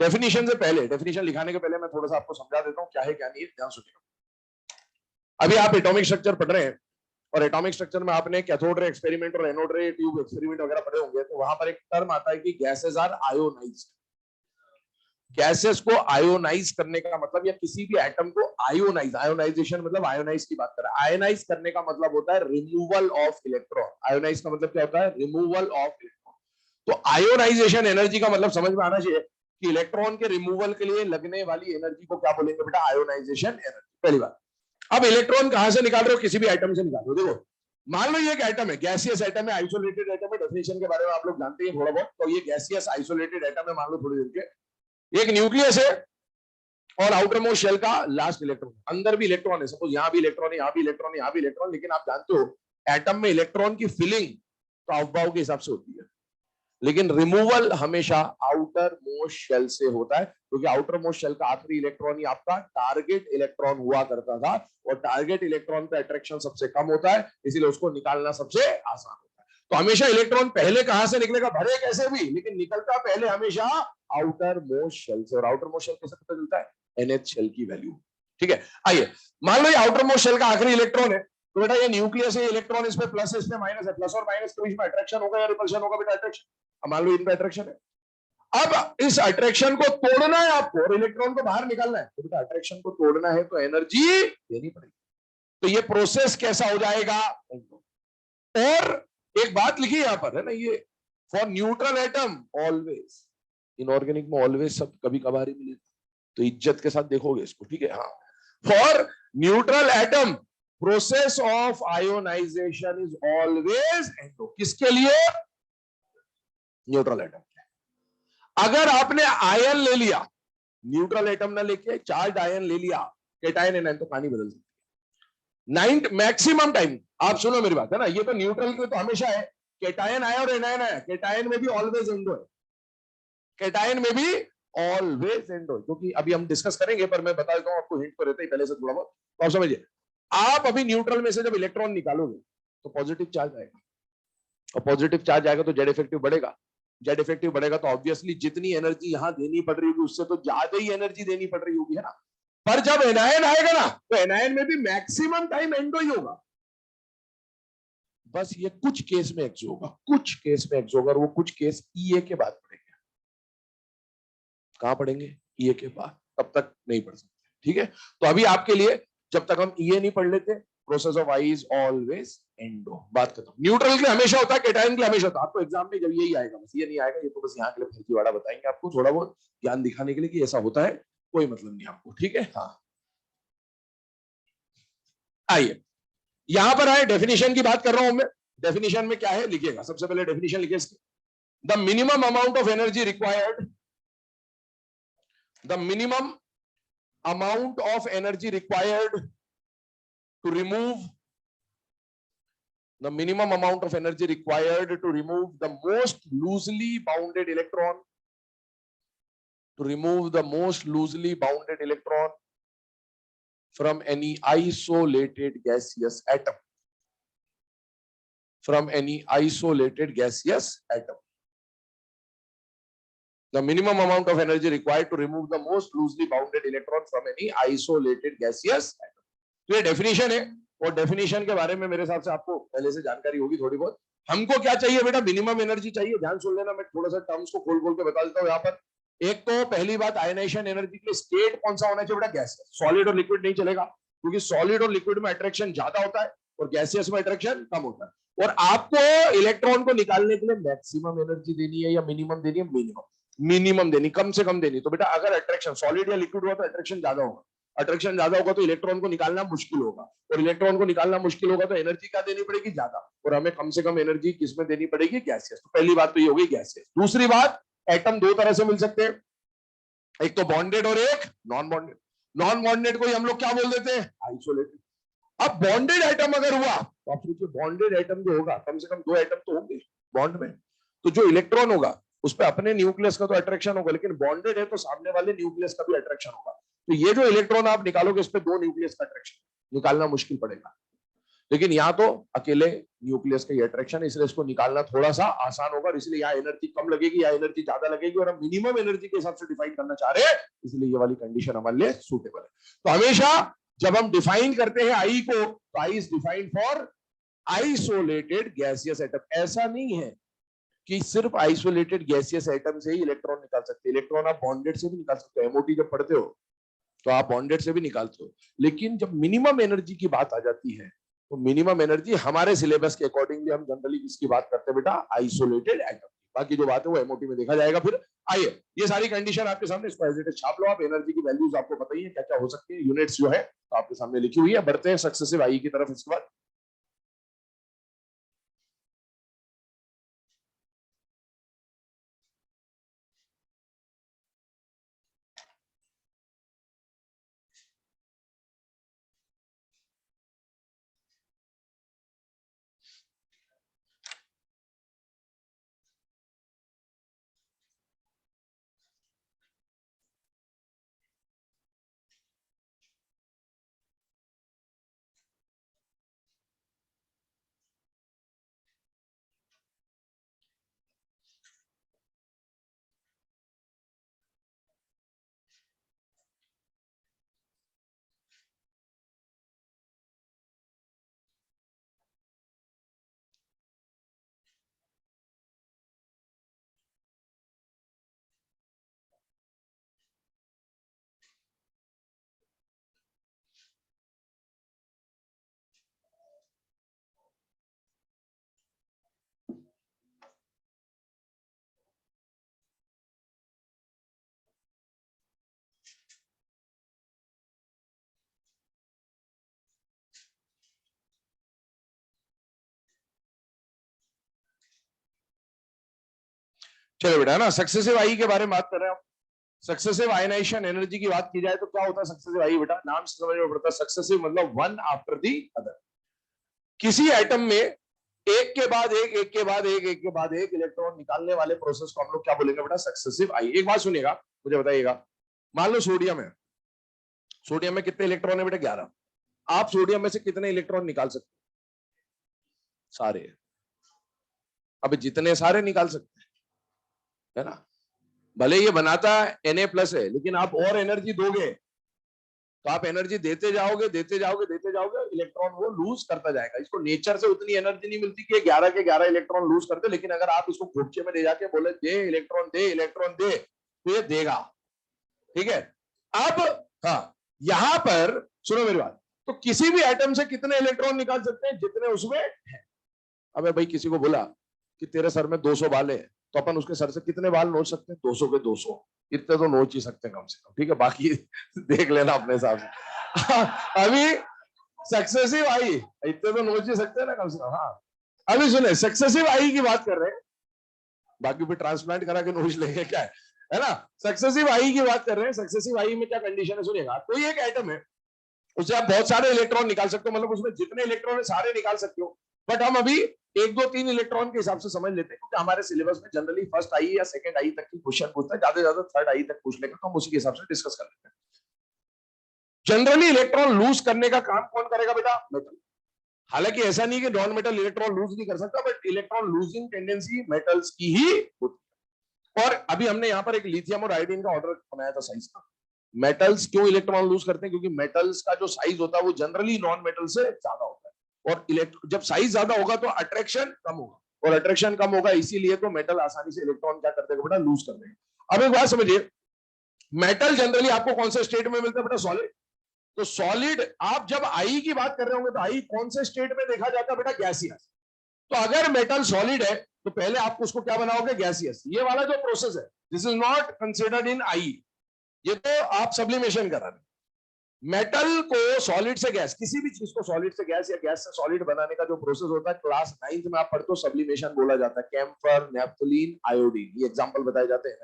डेफिनेशन से पहले, डेफिनेशन लिखाने के पहले मैं थोड़ा सा आपको समझा देता हूं क्या है क्या नहीं है, ध्यान सुनिए। अभी आप एटॉमिक स्ट्रक्चर पढ़ रहे हैं, और एटॉमिक स्ट्रक्चर में आपने कैथोड रे एक्सपेरिमेंट और एनोड रे ट्यूब एक्सपेरिमेंट वगैरह पढ़े होंगे, तो वहां पर एक टर्म आता है कि गैसेस आर आयोनाइज्ड। गैसेस को आयोनाइज करने का मतलब, या किसी भी एटम को आयोनाइज, आयोनाइजेशन मतलब आयोनाइज की बात कर रहा है, आयोनाइज करने का मतलब होता है रिमूवल ऑफ इलेक्ट्रॉन। आयोनाइज का मतलब क्या होता है? Removal of electron. तो आयोनाइजेशन एनर्जी का मतलब समझ में आना चाहिए कि इलेक्ट्रॉन के रिमूवल के लिए लगने वाली एनर्जी को क्या बोलेंगे बेटा? आयोनाइजेशन एनर्जी, पहली बात। अब इलेक्ट्रॉन कहां से निकाल रहे हो? किसी भी एटम से निकाल रहे हो। देखो, मान लो ये एक एटम है, गैसियस एटम है, आइसोलेटेड एटम है, डेफिनेशन के बारे में आप लोग जानते हैं थोड़ा बहुत, तो ये गैसियस आइसोलेटेड एटम है, मान लो थोड़ी देर के। एक न्यूक्लियस है और आउटर मोस्ट शेल का लास्ट इलेक्ट्रॉन, अंदर भी इलेक्ट्रॉन है, सपोज यहां भी इलेक्ट्रॉन है, यहां भी इलेक्ट्रॉन है, यहां भी इलेक्ट्रॉन, लेकिन आप जानते हो एटम में इलेक्ट्रॉन की फिलिंग तो अफवाह के हिसाब से होती है, लेकिन रिमूवल हमेशा आउटर मोस्ट शेल से होता है, क्योंकि आउटर मोस्ट शेल का आखिरी इलेक्ट्रॉन ही आपका टारगेट इलेक्ट्रॉन हुआ करता था, और टारगेट इलेक्ट्रॉन पे अट्रैक्शन सबसे कम होता है, इसीलिए उसको निकालना सबसे आसान होता है। तो हमेशा इलेक्ट्रॉन पहले कहां से निकलेगा? भरे कैसे भी, लेकिन निकलता पहले हमेशा आउटर मोस्ट शेल से। और आउटर मोस्ट शेल कैसे पता चलता है? एनएच शेल की वैल्यू। ठीक है, आइए मान लो ये आउटर मोस्ट शेल का आखिरी इलेक्ट्रॉन है, तो बेटा ये न्यूक्लियस है, इलेक्ट्रॉन इस पे प्लस है, इस पे माइनस है, प्लस और माइनस के बीच में अट्रैक्शन होगा या रिपल्शन होगा बेटा? अट्रैक्शन। मान लो इनका अट्रैक्शन है, अब इस अट्रैक्शन को तोड़ना है आपको और इलेक्ट्रॉन को बाहर निकालना है, तो बेटा अट्रैक्शन को तोड़ना है तो एनर्जी देनी पड़ेगी। तो ये प्रोसेस कैसा हो जाएगा? और एक बात लिखी यहां पर है ना, ये for neutral atom always, inorganic में ऑलवेज सब कभी कभार ही मिलेगा, तो इज्जत के साथ देखोगे इसको, ठीक है? हाँ, for neutral atom process of ionization is always endo. किसके लिए? Neutral atom. अगर आपने आयन ले लिया, न्यूट्रल एटम ना लेके चार्ज आयन ले लिया, केटायन एनायन, तो कहानी बदल सकती है। मैक्सिमम टाइम, आप सुनो मेरी बात है ना, ये तो न्यूट्रल के तो हमेशा है, केटायन आया और एनायन आया, केटायन में भी ऑलवेज एंडो है, केटायन में भी ऑलवेज एंडो है, क्योंकि अभी हम डिस्कस करेंगे, पर मैं बता देता हूं आपको, हिंट तो रहता ही पहले से थोड़ा बहुत, तो आप समझिए। आप अभी न्यूट्रल में से जब इलेक्ट्रॉन निकालोगे तो पॉजिटिव चार्ज आएगा, और पॉजिटिव चार्ज आएगा तो जेड इफेक्टिव बढ़ेगा, जेड इफेक्टिव बढ़ेगा तो ऑब्वियसली जितनी एनर्जी यहां देनी पड़ रही होगी उससे तो ज्यादा ही एनर्जी देनी पड़ रही होगी, है ना। पर जब एनायन आएगा ना तो एनायन में भी मैक्सिमम टाइम एंडो ही होगा, बस ये कुछ केस में एक्सो होगा, कुछ केस में एक्सो होगा, और वो कुछ केस ईए के बाद पढ़ेंगे। कहां पढ़ेंगे? ईए के बाद, तब तक नहीं पढ़ सकते, ठीक है। तो अभी आपके लिए जब तक हम ईए नहीं पढ़ लेते, process of I is always endo, बात खत्म। न्यूट्रल के लिए हमेशा होता है, कैटायन के लिए हमेशा होता है। आपको एग्जाम में जब यही आएगा, बस ये नहीं आएगा, ये तो बस यहाँ के लिए फर्जीवाड़ा बताएंगे आपको, थोड़ा बहुत ज्ञान दिखाने के लिए कि ऐसा होता है, कोई मतलब नहीं आपको, ठीक है। हाँ आइए यहां पर आए, डेफिनेशन की बात कर रहा हूं मैं। डेफिनेशन में क्या है लिखिएगा, सबसे पहले डेफिनेशन लिखिए इसकी। The minimum amount of energy required, the minimum amount of energy required to remove, the minimum amount of energy required to remove the most loosely bounded electron, to remove the most loosely bounded electron from any isolated gaseous atom, from any isolated gaseous atom. The minimum amount of energy required to remove the most loosely bounded electron from any isolated gaseous atom. तो ये definition है, और definition के बारे में मेरे हिसाब से आपको पहले से जानकारी होगी थोड़ी बहुत। हमको क्या चाहिए बेटा? मिनिमम एनर्जी चाहिए। ध्यान सुन लेना, मैं थोड़ा सा टर्म्स को खोल खोल के बता देता हूँ यहाँ पर। एक तो पहली बात, आयनाइजेशन एनर्जी के लिए स्टेट कौन सा होना चाहिए बेटा? गैसियस। सॉलिड और लिक्विड नहीं चलेगा, क्योंकि सॉलिड और लिक्विड में अट्रैक्शन ज्यादा होता है और गैसियस में अट्रैक्शन कम होता है। और आपको इलेक्ट्रॉन को निकालने के लिए मैक्सिमम एनर्जी देनी है या मिनिमम देनी है? मिनिमम देनी, कम से कम देनी। तो बेटा अगर अट्रैक्शन सॉलिड या लिक्विड हुआ तो अट्रैक्शन ज्यादा होगा, अट्रैक्शन ज्यादा होगा तो इलेक्ट्रॉन को निकालना मुश्किल होगा, और इलेक्ट्रॉन को निकालना मुश्किल होगा तो एनर्जी क्या देनी पड़ेगी? ज्यादा, और हमें कम से कम एनर्जी किसमें देनी पड़ेगी? गैसियस। तो पहली बात तो ये होगी गैसियस। दूसरी बात, एटम दो तरह से मिल सकते हैं, एक तो बॉन्डेड और एक नॉन बॉन्डेड। नॉन बॉन्डेड को हम लोग क्या बोल देते हैं? आइसोलेटेड। अब बॉन्डेड एटम अगर हुआ तो आप सोचिए, बॉन्डेड एटम जो होगा कम से कम दो एटम तो होंगे बॉन्ड में, तो जो इलेक्ट्रॉन होगा उस पर अपने न्यूक्लियस का तो अट्रैक्शन होगा, लेकिन बॉन्डेड है तो सामने वाले न्यूक्लियस का भी अट्रैक्शन होगा। तो ये जो इलेक्ट्रॉन आप निकालोगे, इस पे दो न्यूक्लियस का अट्रैक्शन निकालना मुश्किल पड़ेगा, लेकिन यहाँ तो अकेले न्यूक्लियस का ही अट्रैक्शन है, इसलिए इसको निकालना थोड़ा सा आसान होगा, इसलिए यहाँ एनर्जी कम लगेगी, यहाँ एनर्जी ज्यादा लगेगी, और हम मिनिमम एनर्जी के हिसाब से डिफाइन करना चाह रहे हैं, इसलिए ये वाली कंडीशन हमारे लिए सूटेबल है। तो हमेशा जब हम डिफाइन करते हैं आई को, तो I is defined for isolated gaseous atom. ऐसा नहीं है कि सिर्फ आइसोलेटेड गैसियस एटम से ही इलेक्ट्रॉन निकाल सकते हैं, इलेक्ट्रॉन आप बॉन्डेड से भी निकाल सकते हो। एमओटी जब पढ़ते हो तो आप बॉन्डेड से भी निकालते हो, लेकिन जब मिनिमम एनर्जी की बात आ जाती है तो मिनिमम एनर्जी हमारे सिलेबस के अकॉर्डिंगली हम जनरली किसकी बात करते हैं बेटा? Isolated atom. बाकी जो बात है वो एमओटी में देखा जाएगा। फिर आइए, ये सारी कंडीशन आपके सामने, इसको एज इट इज छाप लो आप। एनर्जी की वैल्यूज आपको पता ही है क्या क्या हो सकती है, यूनिट्स जो है तो आपके सामने लिखी हुई है। बढ़ते हैं सक्सेसिव आई की तरफ इसके बाद। चलो बेटा, है ना, सक्सेसिव आई के बारे में बात कर रहे हैं हम। सक्सेसिव आयनाइजेशन एनर्जी की बात की जाए तो क्या होता है सक्सेसिव आई? बेटा नाम से समझ में पड़ता है, सक्सेसिव मतलब वन आफ्टर दी अदर। किसी एटम में एक के बाद एक, एक के बाद एक, एक के बाद एक इलेक्ट्रॉन निकालने वाले प्रोसेस को हम लोग क्या बोलेंगे बेटा? सक्सेसिव आई। एक बात सुनिएगा, मुझे बताइएगा, मान लो सोडियम है, सोडियम में कितने इलेक्ट्रॉन है बेटा? 11। आप सोडियम में से कितने इलेक्ट्रॉन निकाल सकते? सारे। अब जितने सारे निकाल सकते हैं, है ना। भले ये बनाता Na+ है, लेकिन आप और एनर्जी दोगे तो आप एनर्जी देते जाओगे देते जाओगे देते जाओगे, इलेक्ट्रॉन वो लूज करता जाएगा। इसको नेचर से उतनी एनर्जी नहीं मिलती कि 11 के 11 इलेक्ट्रॉन लूज करते, लेकिन अगर आप इसको घुटचे में ले जाके बोले दे इलेक्ट्रॉन दे, तो ये देगा। ठीक है। अब हाँ, यहां पर सुनो मेरी बात, तो किसी भी एटम से कितने इलेक्ट्रॉन निकाल सकते हैं? जितने उसमें है। अबे भाई किसी को बोला कि तेरे सर में 200 बाल है, तो अपन उसके सर से कितने बाल नोच सकते हैं? 200 के 200, इतने तो नोच ही सकते हैं कम से कम। ठीक है, बाकी देख लेना अपने हिसाब से। अभी सक्सेसिव आई इतने तो नोच ही सकते हैं ना कम से कम। हाँ, अभी सुने, सक्सेसिव आई की बात कर रहे हैं, बाकी भी ट्रांसप्लांट करा के नोच लेंगे क्या है ना। सक्सेसिव आई की बात कर रहे हैं। सक्सेसिव आई में क्या कंडीशन है सुनिएगा। कोई एक एटम है, उससे आप बहुत सारे इलेक्ट्रॉन निकाल सकते हो, मतलब उसमें जितने इलेक्ट्रॉन है सारे निकाल सकते हो। बट हम अभी 1 2 3 इलेक्ट्रॉन के हिसाब से समझ लेते हैं, क्योंकि हमारे सिलेबस में जनरली फर्स्ट आई या सेकंड आई तक की क्वेश्चन पूछता है, ज्यादा से ज्यादा थर्ड आई तक पूछ लेगा, तो हम उसी के हिसाब से डिस्कस कर लेते हैं। जनरली इलेक्ट्रॉन लूज करने का काम कौन करेगा बेटा? मेटल। हालांकि ऐसा नहीं कि नॉन मेटल इलेक्ट्रॉन लूज नहीं कर सकता, but electron losing tendency metals की ही होती है। और अभी हमने यहाँ पर एक लिथियम और आयोडीन का ऑर्डर बनाया था साइज का। मेटल्स क्यों इलेक्ट्रॉन लूज करते हैं? क्योंकि मेटल्स का जो साइज होता है वो जनरली नॉन मेटल से ज्यादा होता है, और जब साइज ज्यादा होगा तो अट्रैक्शन कम होगा, और अट्रैक्शन कम होगा, इसीलिए तो मेटल आसानी से इलेक्ट्रॉन क्या कर देगा बेटा? लूज कर देगा। अब एक बात समझिए, मेटल जनरली आपको कौन से स्टेट में मिलता है बेटा? सॉलिड। तो सॉलिड, आप जब आई की बात कर रहे होंगे तो आई कौन से स्टेट में देखा जाता है बेटा? गैसियस। तो अगर मेटल सॉलिड है तो पहले आप उसको क्या बनाओगे? गैसियस। ये वाला जो प्रोसेस है, this is not considered in I, ये तो आप सब्लिमेशन करा रहे। मेटल को सॉलिड से गैस, किसी भी चीज को सॉलिड से गैस या गैस से सॉलिड बनाने का जो प्रोसेस होता है, क्लास 9th में आप पढ़ते हो, सब्लिमेशन बोला जाता है। कैम्फर, नेफ्थलीन, आयोडीन, ये एग्जांपल बताए जाते हैं।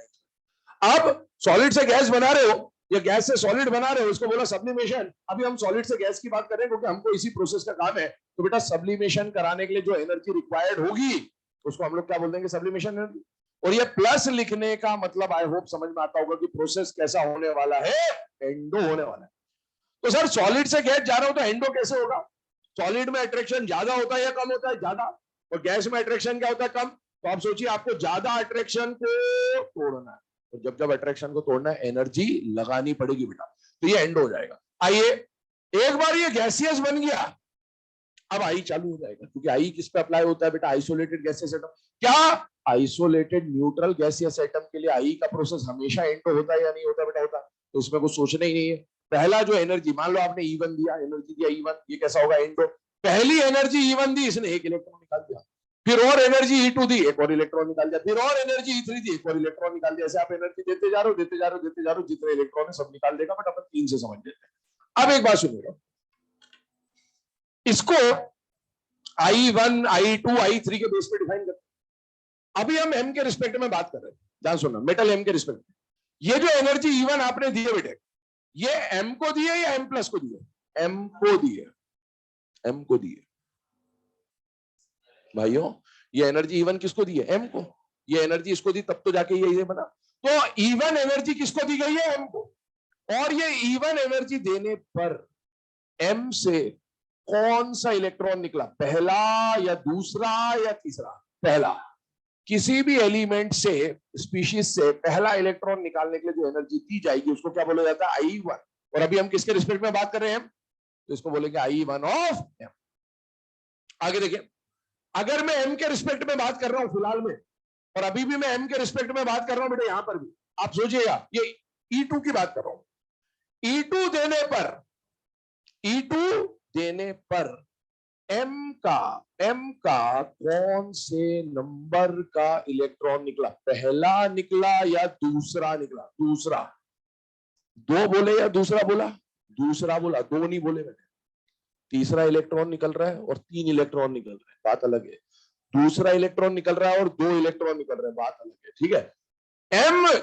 आप सॉलिड से गैस बना रहे हो या गैस से सॉलिड बना रहे हो, इसको बोला सब्लिमेशन। अभी हम सॉलिड से गैस की बात कर रहे हैं क्योंकि हमको इसी प्रोसेस का काम है। तो बेटा सब्लिमेशन कराने के लिए जो एनर्जी रिक्वायर्ड होगी उसको हम लोग क्या बोल देंगे? Sublimation energy. और ये प्लस लिखने का मतलब आई होप समझ में आता होगा कि प्रोसेस कैसा होने वाला है? एंडो होने वाला है। तो सर सॉलिड से गैस जा रहा हो तो एंडो कैसे होगा? सॉलिड में अट्रैक्शन ज्यादा होता है या कम होता है? ज्यादा। और गैस में अट्रैक्शन क्या होता है? कम। तो आप सोचिए, आपको ज्यादा अट्रैक्शन को तोड़ना है, तो जब जब अट्रैक्शन को तोड़ना है एनर्जी लगानी पड़ेगी बेटा, तो ये एंड हो जाएगा। आइए, एक बार ये गैसियस बन गया, अब आई चालू हो जाएगा, क्योंकि आई किस पे अप्लाई होता है बेटा? Isolated gaseous atom. क्या आइसोलेटेड न्यूट्रल गैसियस एटम के लिए आई का प्रोसेस हमेशा एंड होता है या नहीं होता बेटा? होता। तो इसमें कुछ सोचना ही नहीं है। पहला जो एनर्जी, मान लो आपने E1 दिया, एनर्जी दिया E1, ये कैसा होगा? एंडो। पहली एनर्जी E1 दी, इसने एक इलेक्ट्रॉन निकाल दिया। फिर और एनर्जी E2 दी, एक और इलेक्ट्रॉन निकाल दिया। फिर और एनर्जी E3 दी, एक और इलेक्ट्रॉन निकाल दिया। ऐसे आप एनर्जी देते जा रहे हो, देते जा रहे हो, देते जा रहे हो, जितने इलेक्ट्रॉन है सब निकाल देगा। बट अपन 3 से समझ लेते हैं। अब एक बात सुनिएगा, इसको I1, I2, I3 के बेस पे डिफाइन करते हैं। अभी हम M के रिस्पेक्ट में बात कर रहे हैं, ध्यान सुनना, मेटल M के रिस्पेक्ट में। ये जो एनर्जी E1 आपने दी है बेटे, ये M को दी है या M+ को दी है? M को दी है, M को दी है भाइयों। ये एनर्जी E1 किसको दी है? M को। ये एनर्जी इसको दी, तब तो जाके ये बना। तो E1 एनर्जी किसको दी गई है? M को। और ये E1 एनर्जी देने पर M से कौन सा इलेक्ट्रॉन निकला? पहला या दूसरा या तीसरा? पहला। किसी भी एलिमेंट से, स्पीशीज से पहला इलेक्ट्रॉन निकालने के लिए जो एनर्जी दी जाएगी उसको क्या बोला जाता है? I1। और अभी हम किसके रिस्पेक्ट में बात कर रहे हैं? तो इसको बोलेंगे I1 ऑफ M। आगे देखिए, अगर मैं M के रिस्पेक्ट में बात कर रहा हूं फिलहाल में, और अभी भी मैं M के रिस्पेक्ट में बात कर रहा हूं बेटा, यहां पर भी आप सोचिएगा, ये E2 की बात कर रहा हूं। E2 देने पर M का कौन से नंबर का इलेक्ट्रॉन निकला? पहला निकला या दूसरा निकला? दूसरा। 2 बोले या दूसरा बोला? दूसरा बोला, 2 नहीं बोले बेटे। तीसरा इलेक्ट्रॉन निकल रहा है और 3 इलेक्ट्रॉन निकल रहे हैं, बात अलग है। दूसरा इलेक्ट्रॉन निकल रहा है और 2 इलेक्ट्रॉन निकल रहे हैं, बात अलग है। ठीक है।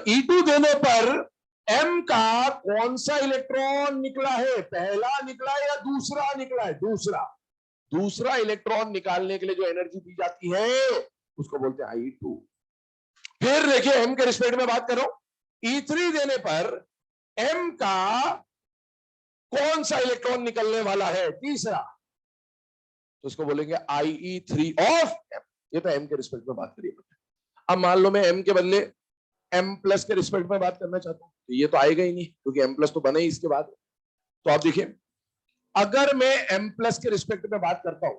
E2 देने पर M का कौन सा इलेक्ट्रॉन निकला है? पहला निकला या दूसरा निकला है? दूसरा इलेक्ट्रॉन निकालने के लिए जो एनर्जी दी जाती है उसको बोलते हैं I2। फिर देखिए, M के रिस्पेक्ट में बात करो, E3 देने पर M का कौन सा इलेक्ट्रॉन निकलने वाला है? तीसरा। तो इसको बोलेंगे IE3 ऑफ M। ये तो M के रिस्पेक्ट में बात करिए। अब मान लो मैं M के बदले m प्लस के रिस्पेक्ट में बात करना चाहता हूं तो ये तो आएगा ही नहीं, क्योंकि m प्लस तो बना ही इसके बाद। तो आप देखिए, अगर मैं m प्लस के रिस्पेक्ट में बात करता हूं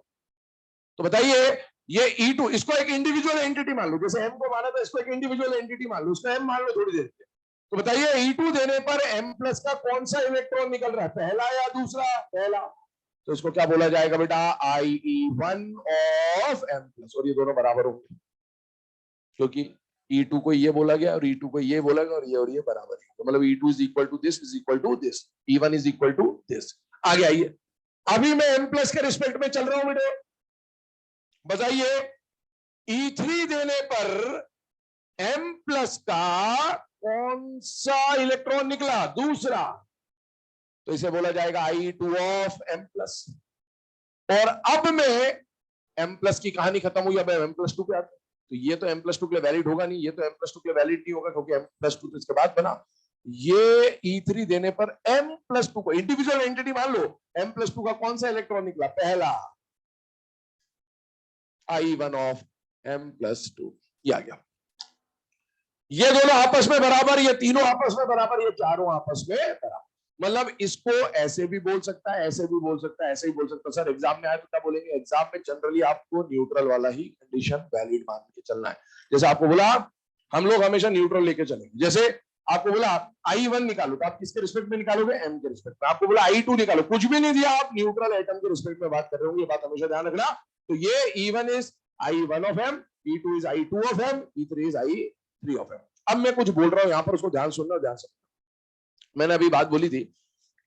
तो बताइए, ये E2 इसको एक इंडिविजुअल एंटिटी मान लो, जैसे m को माना था, इसको एक इंडिविजुअल एंटिटी मान लो, इसको m मान लो थोड़ी देर के। तो बताइए E2 देने पर m प्लस का कौन सा इलेक्ट्रॉन निकल रहा है, पहला या दूसरा? पहला। तो इसको क्या बोला जाएगा बेटा, IE1 ऑफ m प्लस, और ये दोनों बराबर होंगे, क्योंकि E2 को ये बोला गया और E2 को ये बोला गया, और ये बराबर है। तो मतलब E2 is equal to this is equal to this, E1 is equal to this. आगे आइए, अभी मैं m प्लस के रिस्पेक्ट में चल रहा हूं बेटे, बताइए E3 देने पर m प्लस का कौन सा इलेक्ट्रॉन निकला, दूसरा। तो इसे बोला जाएगा IE2 ऑफ m प्लस। और अब में m प्लस की कहानी खत्म हुई, अब m प्लस टू पे आते हैं। तो ये तो m प्लस टू के लिए वैलिड होगा नहीं, ये तो m प्लस टू के लिए वैलिड नहीं होगा, क्योंकि m प्लस टू तो इसके बाद बना। ये E3 देने पर m प्लस टू को इंडिविजुअल एंटिटी मान लो, m प्लस टू का कौन सा इलेक्ट्रॉन निकला, पहला, I1 of m plus two. ये आ गया। ये दोनों आपस में बराबर, ये तीनों आपस में बराबर, ये चारों आपस में बराबर। मतलब इसको ऐसे भी बोल सकता है, ऐसे भी बोल सकता है, ऐसे ही बोल सकता है। सर एग्जाम में आए तो क्या बोलेंगे, एग्जाम में जनरली आपको न्यूट्रल वाला ही कंडीशन वैलिड मान के चलना है। जैसे आपको बोला, हम लोग हमेशा न्यूट्रल लेके चलेंगे। जैसे आपको बोला I1 निकालो, तो आप किसके रिस्पेक्ट में निकालोगे, m के रिस्पेक्ट में। आपको बोला I2 निकालो, कुछ भी नहीं दिया, आप न्यूट्रल एटम के रिस्पेक्ट में बात कर रहे होंगे, ये बात हमेशा ध्यान रखना। तो ये E1 is I1 of m, E2 is I2 of m, E3 is I3 of m। अब मैं कुछ बोल रहा हूं यहां पर, उसको ध्यान सुनना, ध्यान सुनना। मैंने अभी बात बोली थी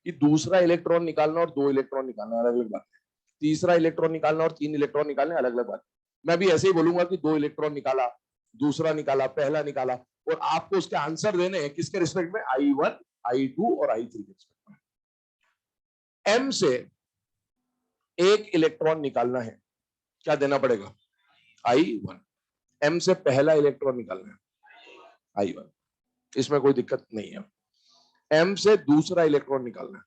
कि दूसरा इलेक्ट्रॉन निकालना और दो इलेक्ट्रॉन निकालना अलग अलग बात है, तीसरा इलेक्ट्रॉन निकालना और तीन इलेक्ट्रॉन निकालना अलग अलग बात है। मैं भी ऐसे ही बोलूंगा कि दो इलेक्ट्रॉन निकाला, दूसरा निकाला, पहला निकाला, और आपको उसके आंसर देने हैं किसके रिस्पेक्ट में, I1, I2 और I3 के रिस्पेक्ट में। m से एक इलेक्ट्रॉन निकालना है, क्या देना पड़ेगा, I1। m से पहला इलेक्ट्रॉन निकालना है, I1, इसमें कोई दिक्कत नहीं है। m से दूसरा इलेक्ट्रॉन निकालना है,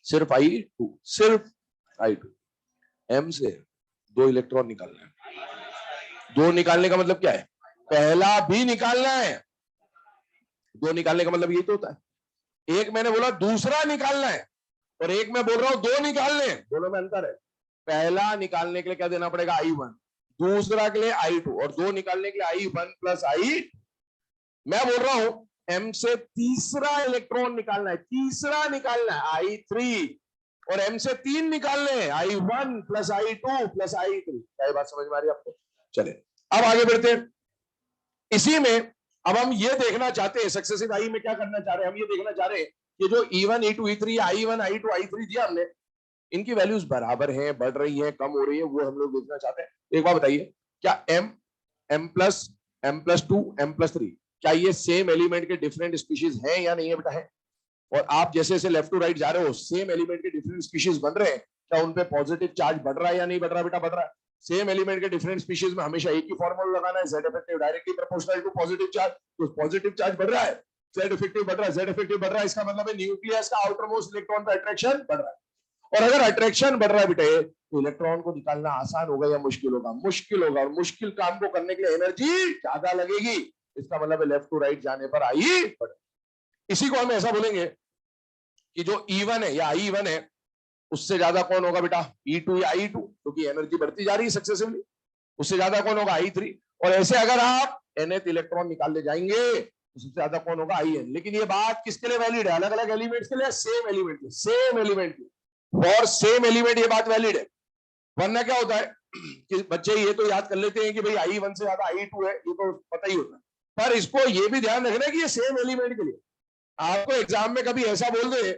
सिर्फ I2, सिर्फ I2। m से दो इलेक्ट्रॉन निकालना है। दो निकालने का मतलब क्या है, पहला भी निकालना है। दो निकालने का मतलब यही तो होता है। एक मैंने बोला दूसरा निकालना है, और एक मैं बोल रहा हूं दो निकालने, दोनों में अंतर है। पहला निकालने के लिए क्या देना पड़ेगा, I1, दूसरा के लिए I2, और दो निकालने के लिए I1 प्लस I। मैं बोल रहा हूं m से तीसरा इलेक्ट्रॉन निकालना है, तीसरा निकालना है, I3, और m से तीन निकालने हैं, I1 plus I2 plus I3। क्या ये बात समझ में आ रही है आपको? चले अब आगे बढ़ते हैं। इसी में अब हम ये देखना चाहते हैं, सक्सेसिव आई में क्या करना चाह रहे हैं, हम ये देखना चाह रहे हैं कि जो E1 E2 E3 I1 I2 I3 दिया हमने, इनकी वैल्यूज बराबर हैं, बढ़ रही हैं, कम हो रही है, वो हम लोग देखना चाहते हैं। एक बात बताइए, क्या m plus two m plus three, क्या ये सेम एलिमेंट के डिफरेंट स्पीशीज हैं या नहीं है बेटा, है? और आप जैसे जैसे लेफ्ट टू राइट जा रहे हो, सेम एलिमेंट के डिफरेंट स्पीशीज बन रहे हैं, क्या उन पे पॉजिटिव चार्ज बढ़ रहा है या नहीं बढ़ रहा बेटा, बढ़ रहा है। सेम एलिमेंट के डिफरेंट स्पीशीज में हमेशा एक ही फॉर्मूला लगाना है, z effective directly proportional to positive charge. तो पॉजिटिव चार्ज बढ़ रहा है, z इफेक्टिव बढ़ रहा है, z इफेक्टिव बढ़ रहा है, इसका मतलब है न्यूक्लियस का आउटर मोस्ट इलेक्ट्रॉन का अट्रैक्शन बढ़ रहा है। और अगर अट्रैक्शन बढ़ रहा है बेटे, तो इलेक्ट्रॉन को निकालना आसान होगा या मुश्किल होगा, मुश्किल होगा, और मुश्किल काम को करने के लिए एनर्जी ज्यादा लगेगी। इसका मतलब है लेफ्ट टू राइट जाने पर आई बढ़े। इसी को हम ऐसा बोलेंगे कि जो E1 है या I1 है, उससे ज्यादा कौन होगा बेटा, E2 या I2, क्योंकि एनर्जी बढ़ती जा रही है सक्सेसिवली। उससे ज्यादा कौन होगा, I3। और ऐसे अगर आप nth इलेक्ट्रॉन निकाल ले जाएंगे तो सबसे ज्यादा कौन होगा, In। लेकिन ये बात किसके लिए वैलिड है, अलग अलग एलिमेंट्स के लिए, सेम एलिमेंट के, सेम एलिमेंट के, फॉर सेम एलिमेंट ये बात वैलिड है। वरना क्या होता है कि बच्चे ये तो याद कर लेते हैं कि भाई I1 से ज्यादा I2 है, ये तो पता ही होता है, पर इसको ये भी ध्यान रखना कि ये सेम एलिमेंट के लिए। आपको एग्जाम में कभी ऐसा बोल दे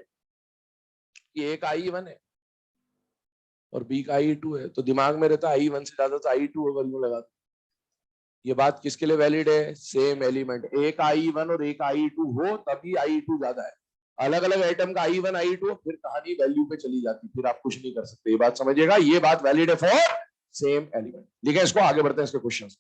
कि एक I1 है और बी का I2 है, तो दिमाग में रहता है I1 से ज्यादा तो I2 है, वैल्यू लगा। ये बात किसके लिए वैलिड है, सेम एलिमेंट, एक I1 और एक I2 हो तभी I2 ज्यादा है। अलग अलग एटम का I1 I2 फिर कहानी वैल्यू पे चली जाती, फिर आप कुछ नहीं कर सकते। ये बात समझिएगा, ये बात वैलिड है फॉर सेम एलिमेंट। लिखे इसको, आगे बढ़ते हैं इसके क्वेश्चंस।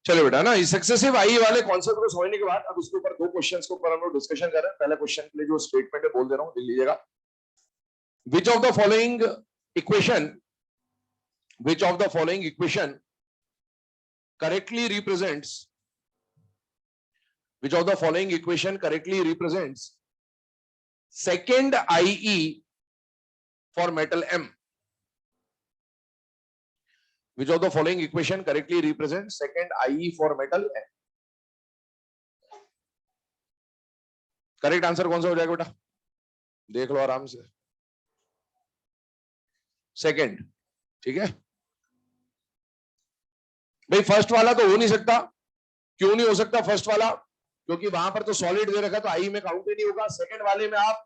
चलो बेटा ना, इस सक्सेसिव आई वाले कॉन्सेप्ट को समझने के बाद अब इसके ऊपर दो क्वेश्चंस के ऊपर हम लोग डिस्कशन कर रहे हैं। पहले क्वेश्चन के लिए जो स्टेटमेंट है बोल दे रहा हूं, लिख लीजिएगा। विच of the following equation, which of the following equation correctly represents, which of the following equation correctly represents second IE for metal M? Which of the following equation correctly represents second IE for metal M? Correct answer कौन सा हो जाएगा बेटा? देख लो आराम से। Second, ठीक है भाई। फर्स्ट वाला तो हो नहीं सकता। क्यों नहीं हो सकता फर्स्ट वाला? क्योंकि वहां पर तो सॉलिड दे रखा, तो आई में काउंट ही नहीं होगा। सेकंड वाले में आप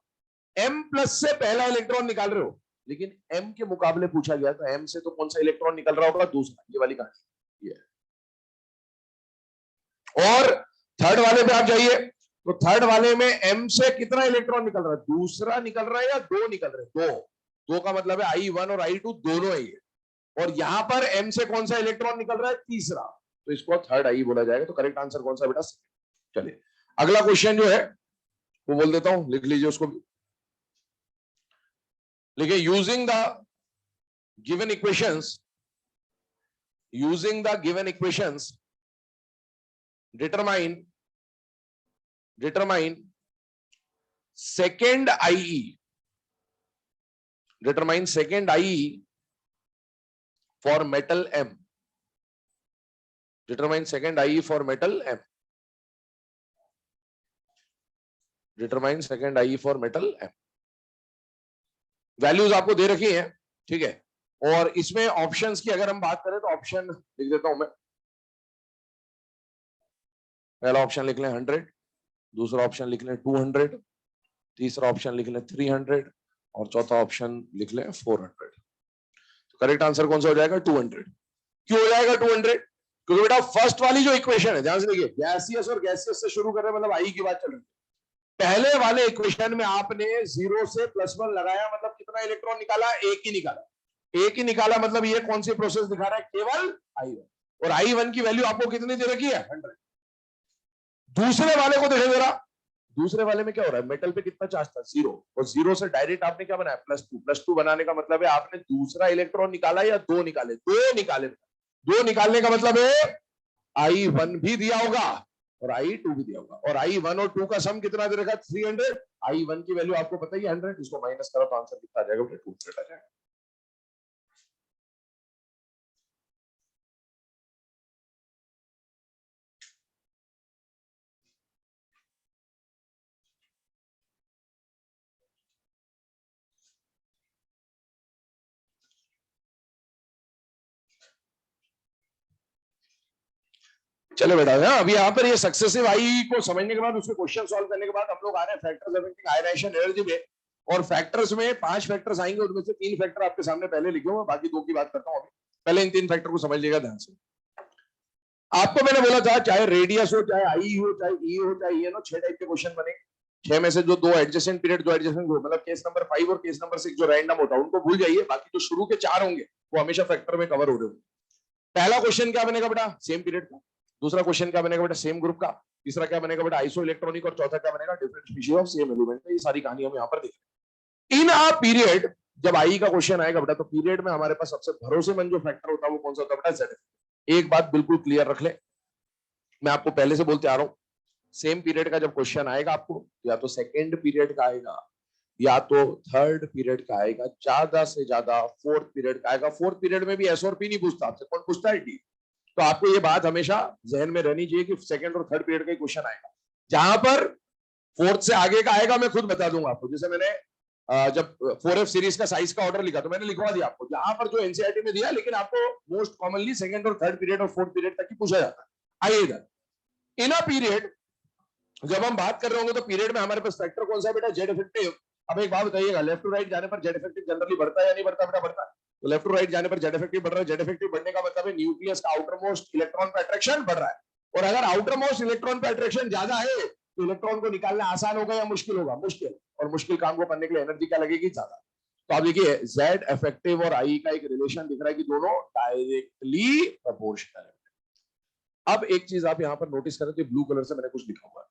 M प्लस से पहला इलेक्ट्रॉन निकाल रहे हो, लेकिन M के मुकाबले पूछा गया तो M से तो कौन सा इलेक्ट्रॉन निकल रहा होगा? दूसरा। ये वाली कहानी ये। और थर्ड वाले पे आप जाइए तो थर्ड वाले में M से कितना इलेक्ट्रॉन निकल रहा है? दूसरा निकल रहा है या दो निकल रहे हैं? दो का मतलब है I1 और I2 दोनों है ये। और यहां पर M से कौन सा इलेक्ट्रॉन निकल रहा है? तीसरा। तो इसको थर्ड आई बोला जाएगा। तो करेक्ट आंसर कौन सा बेटा? चलिए अगला क्वेश्चन जो है वो बोल देता हूं, लिख लीजिए उसको भी। लिखिए, using the given equations, using the given equations determine second IE, determine second IE for metal M, determine second IE for metal M, determine second IE for metal M। Values आपको दे रखी हैं, ठीक है। और इसमें ऑप्शंस की अगर हम बात करें तो ऑप्शन लिख देता हूं मैं। पहला ऑप्शन लिख लें 100, दूसरा ऑप्शन लिख लें 200, तीसरा ऑप्शन लिख लें 300 और चौथा ऑप्शन लिख लें 400। तो करेक्ट आंसर कौन सा हो जाएगा? 200। क्यों हो जाएगा 200? क्योंकि बेटा फर्स्ट वाली जो इक्वेशन है, ध्यान से देखिए, गैसियस और गैसियस से शुरू कर रहे हैं, मतलब आई की बात चल रही है। पहले वाले इक्वेशन में आपने 0 से +1 लगाया, मतलब कितना इलेक्ट्रॉन निकाला? एक ही निकाला। एक ही निकाला मतलब ये कौन सी प्रोसेस दिखा रहा है? केवल I1। और I1 की वैल्यू आपको कितनी दे रखी है? 100। दूसरे वाले को देखो जरा, दूसरे वाले में क्या हो रहा है? मेटल पे कितना चार्ज था? 0। और 0 से डायरेक्ट आपने क्या बनाया? +2। +2 बनाने का मतलब है आपने दूसरा इलेक्ट्रॉन निकाला या दो निकाले? दो निकाले। दो निकालने का मतलब है I1 भी दिया होगा और I2 भी दिया होगा। और I1 और 2 का सम कितना दे रखा? 300। I1 की वैल्यू आपको पता ही है 100। इसको माइनस करो तो आंसर कितना आ जाएगा? 200 आ जाएगा। चलो बेटा, अभी यहाँ पर ये सक्सेसिव आई को समझने के बाद, उसके क्वेश्चन सॉल्व करने के बाद हम लोग आ रहे हैं फैक्टर्स अफेक्टिंग आयनाइजेशन एनर्जी में। और फैक्टर्स में 5 फैक्टर्स आएंगे, उनमें से 3 फैक्टर आपके सामने पहले लिखे हुए, बाकी 2 की बात करता हूँ अभी। पहले इन 3 फैक्टर को समझ लीजिएगा ध्यान से। आपको मैंने बोला था चाहे रेडियस हो, चाहे आई हो, चाहे ई हो, चाहे ई हो, 6 टाइप के क्वेश्चन बने। 6 में से जो 2 एडजेसेंट पीरियड, 2 एडजेसेंट ग्रुप, मतलब केस नंबर 5 और केस नंबर 6 जो रैंडम होता है उनको भूल जाइए। बाकी जो शुरू के 4 होंगे वो हमेशा फैक्टर में कवर हो रहे होंगे। पहला क्वेश्चन क्या बनेगा बेटा? सेम पीरियड का। दूसरा क्वेश्चन क्या बनेगा बेटा? सेम ग्रुप का। तीसरा क्या बनेगा बेटा? Iso electronic. और चौथा क्या बनेगा? Different species of same element. ये सारी कहानी हम यहाँ पर देख रहे हैं। इन अ पीरियड जब आई का क्वेश्चन आएगा बेटा, तो पीरियड में हमारे पास सबसे भरोसेमंद जो फैक्टर होता है वो कौन सा होता है बेटा? जेड। एक बात बिल्कुल क्लियर रख ले, मैं आपको पहले से बोलते आ रहा हूं, सेम पीरियड का जब क्वेश्चन आएगा आपको, या तो सेकेंड पीरियड का आएगा या तो थर्ड पीरियड का आएगा, ज्यादा से ज्यादा फोर्थ पीरियड का आएगा। फोर्थ पीरियड में भी एस और पी नहीं पूछता आपसे, कौन पूछता है? डी। तो आपको ये बात हमेशा जहन में रहनी चाहिए कि सेकंड और थर्ड पीरियड का क्वेश्चन आएगा। जहां पर फोर्थ से आगे का आएगा मैं खुद बता दूंगा आपको। जैसे मैंने जब 4F सीरीज का साइज का ऑर्डर लिखा तो मैंने लिखवा दिया आपको, जहां पर जो एनसीईआरटी में दिया, लेकिन आपको मोस्ट कॉमनली सेकंड और थर्ड पीरियड और फोर्थ पीरियड तक ही पूछा जाता है। आइए इधर, इन अ पीरियड जब हम बात कर रहे होंगे तो पीरियड में हमारे पास फैक्टर कौन सा बेटा? Z effective. अब एक बात बताइएगा, लेफ्ट टू राइट जाने पर जेड इफेक्टिव जनरली बढ़ता है या नहीं बढ़ता बेटा? बढ़ता है। तो लेफ्ट टू राइट जाने पर जेड इफेक्टिव बढ़ रहा है। जेड इफेक्टिव बढ़ने का मतलब है न्यूक्लियस का आउटर मोस्ट इलेक्ट्रॉन पर अट्रैक्शन बढ़ रहा है। और अगर आउटर मोस्ट इलेक्ट्रॉन पर अट्रैक्शन ज्यादा है तो इलेक्ट्रॉन को निकालना आसान होगा या मुश्किल होगा? मुश्किल। और मुश्किल काम को करने के लिए एनर्जी क्या लगेगी? ज्यादा। तो आप देखिए, जेड इफेक्टिव और आई का एक रिलेशन दिख रहा है कि दोनों डायरेक्टली प्रोपोर्शनल है। अब एक चीज आप यहां पर नोटिस करें तो ब्लू कलर से मैंने कुछ लिखा हुआ है,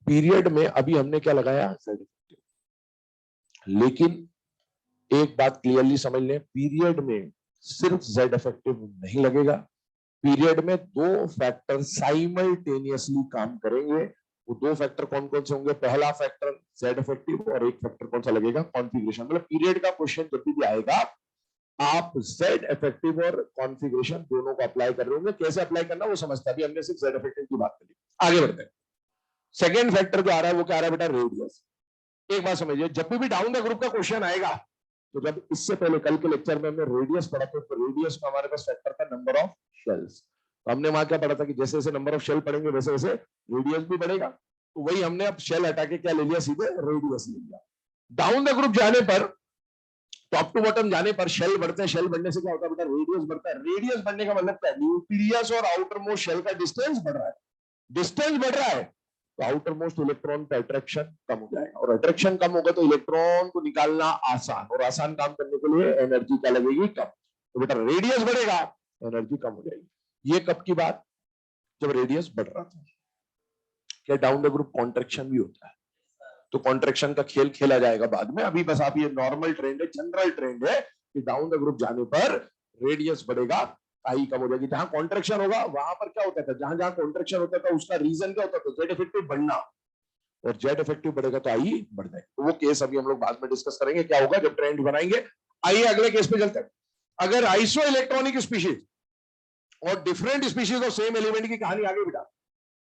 पीरियड में अभी हमने क्या लगाया, z इफेक्टिव। लेकिन एक बात क्लियरली समझ लें, पीरियड में सिर्फ z इफेक्टिव नहीं लगेगा, पीरियड में दो फैक्टर साइमल्टेनियसली काम करेंगे। वो दो फैक्टर कौन कौन से होंगे, पहला फैक्टर z इफेक्टिव और एक फैक्टर कौन सा लगेगा, कॉन्फ़िगरेशन। मतलब पीरियड का क्वेश्चन जब भी आएगा आप z इफेक्टिव और कॉन्फ़िगरेशन दोनों को अप्लाई कर रहे होंगे। कैसे अप्लाई करना वो समझते हैं, अभी हमने सिर्फ z इफेक्टिव की बात करी। आगे बढ़ते हैं। सेकेंड फैक्टर जो आ रहा है वो क्या आ रहा है बेटा, रेडियस। एक बात समझिए, जब भी डाउन द ग्रुप का क्वेश्चन आएगा, तो जब इससे पहले कल के लेक्चर में हमने रेडियस पढ़ा था, तो रेडियस में हमारे पास फैक्टर था नंबर ऑफ शेल्स। तो हमने वहां क्या पढ़ा था कि जैसे जैसे नंबर ऑफ शेल पढ़ेंगे वैसे वैसे रेडियस भी बढ़ेगा। तो वही हमने अब शेल हटा के क्या ले लिया, सीधे रेडियस ले लिया। डाउन द ग्रुप जाने पर, टॉप टू बॉटम जाने पर शेल बढ़ते हैं, शेल बढ़ने से क्या होता है बेटा, रेडियस बढ़ता है। रेडियस बढ़ने का मतलब क्या है, न्यूक्लियस और आउटर मोस्ट शेल का डिस्टेंस बढ़ रहा है। डिस्टेंस बढ़ रहा है तो आउटर मोस्ट इलेक्ट्रॉन का अट्रैक्शन कम हो जाएगा, और अट्रैक्शन कम होगा तो इलेक्ट्रॉन को निकालना आसान, और आसान काम करने के लिए एनर्जी क्या लगेगी, कम। तो बेटा रेडियस बढ़ेगा, एनर्जी कम हो जाएगी। ये कब की बात, जब रेडियस बढ़ रहा था। क्या डाउन द ग्रुप कॉन्ट्रैक्शन भी होता है, तो कॉन्ट्रैक्शन का खेल खेला जाएगा बाद में। अभी बस आप ये नॉर्मल ट्रेंड है, जनरल ट्रेंड है कि डाउन द ग्रुप जाने पर रेडियस बढ़ेगा, आई कम हो जाएगी। जहां कॉन्ट्रैक्शन होगा वहां पर क्या होता था, जहां जहां कॉन्ट्रैक्शन होता था उसका रीजन क्या होता था, जेड इफेक्टिव बढ़ना, और जेड इफेक्टिव बढ़ेगा तो आई बढ़ जाएगी। तो वो केस अभी हम लोग बाद में डिस्कस करेंगे क्या होगा जब ट्रेंड बनाएंगे। आइए अगले केस पे चलते हैं। अगर आइसो इलेक्ट्रॉनिक स्पीशीज और different species of same element की कहानी आगे बेटा,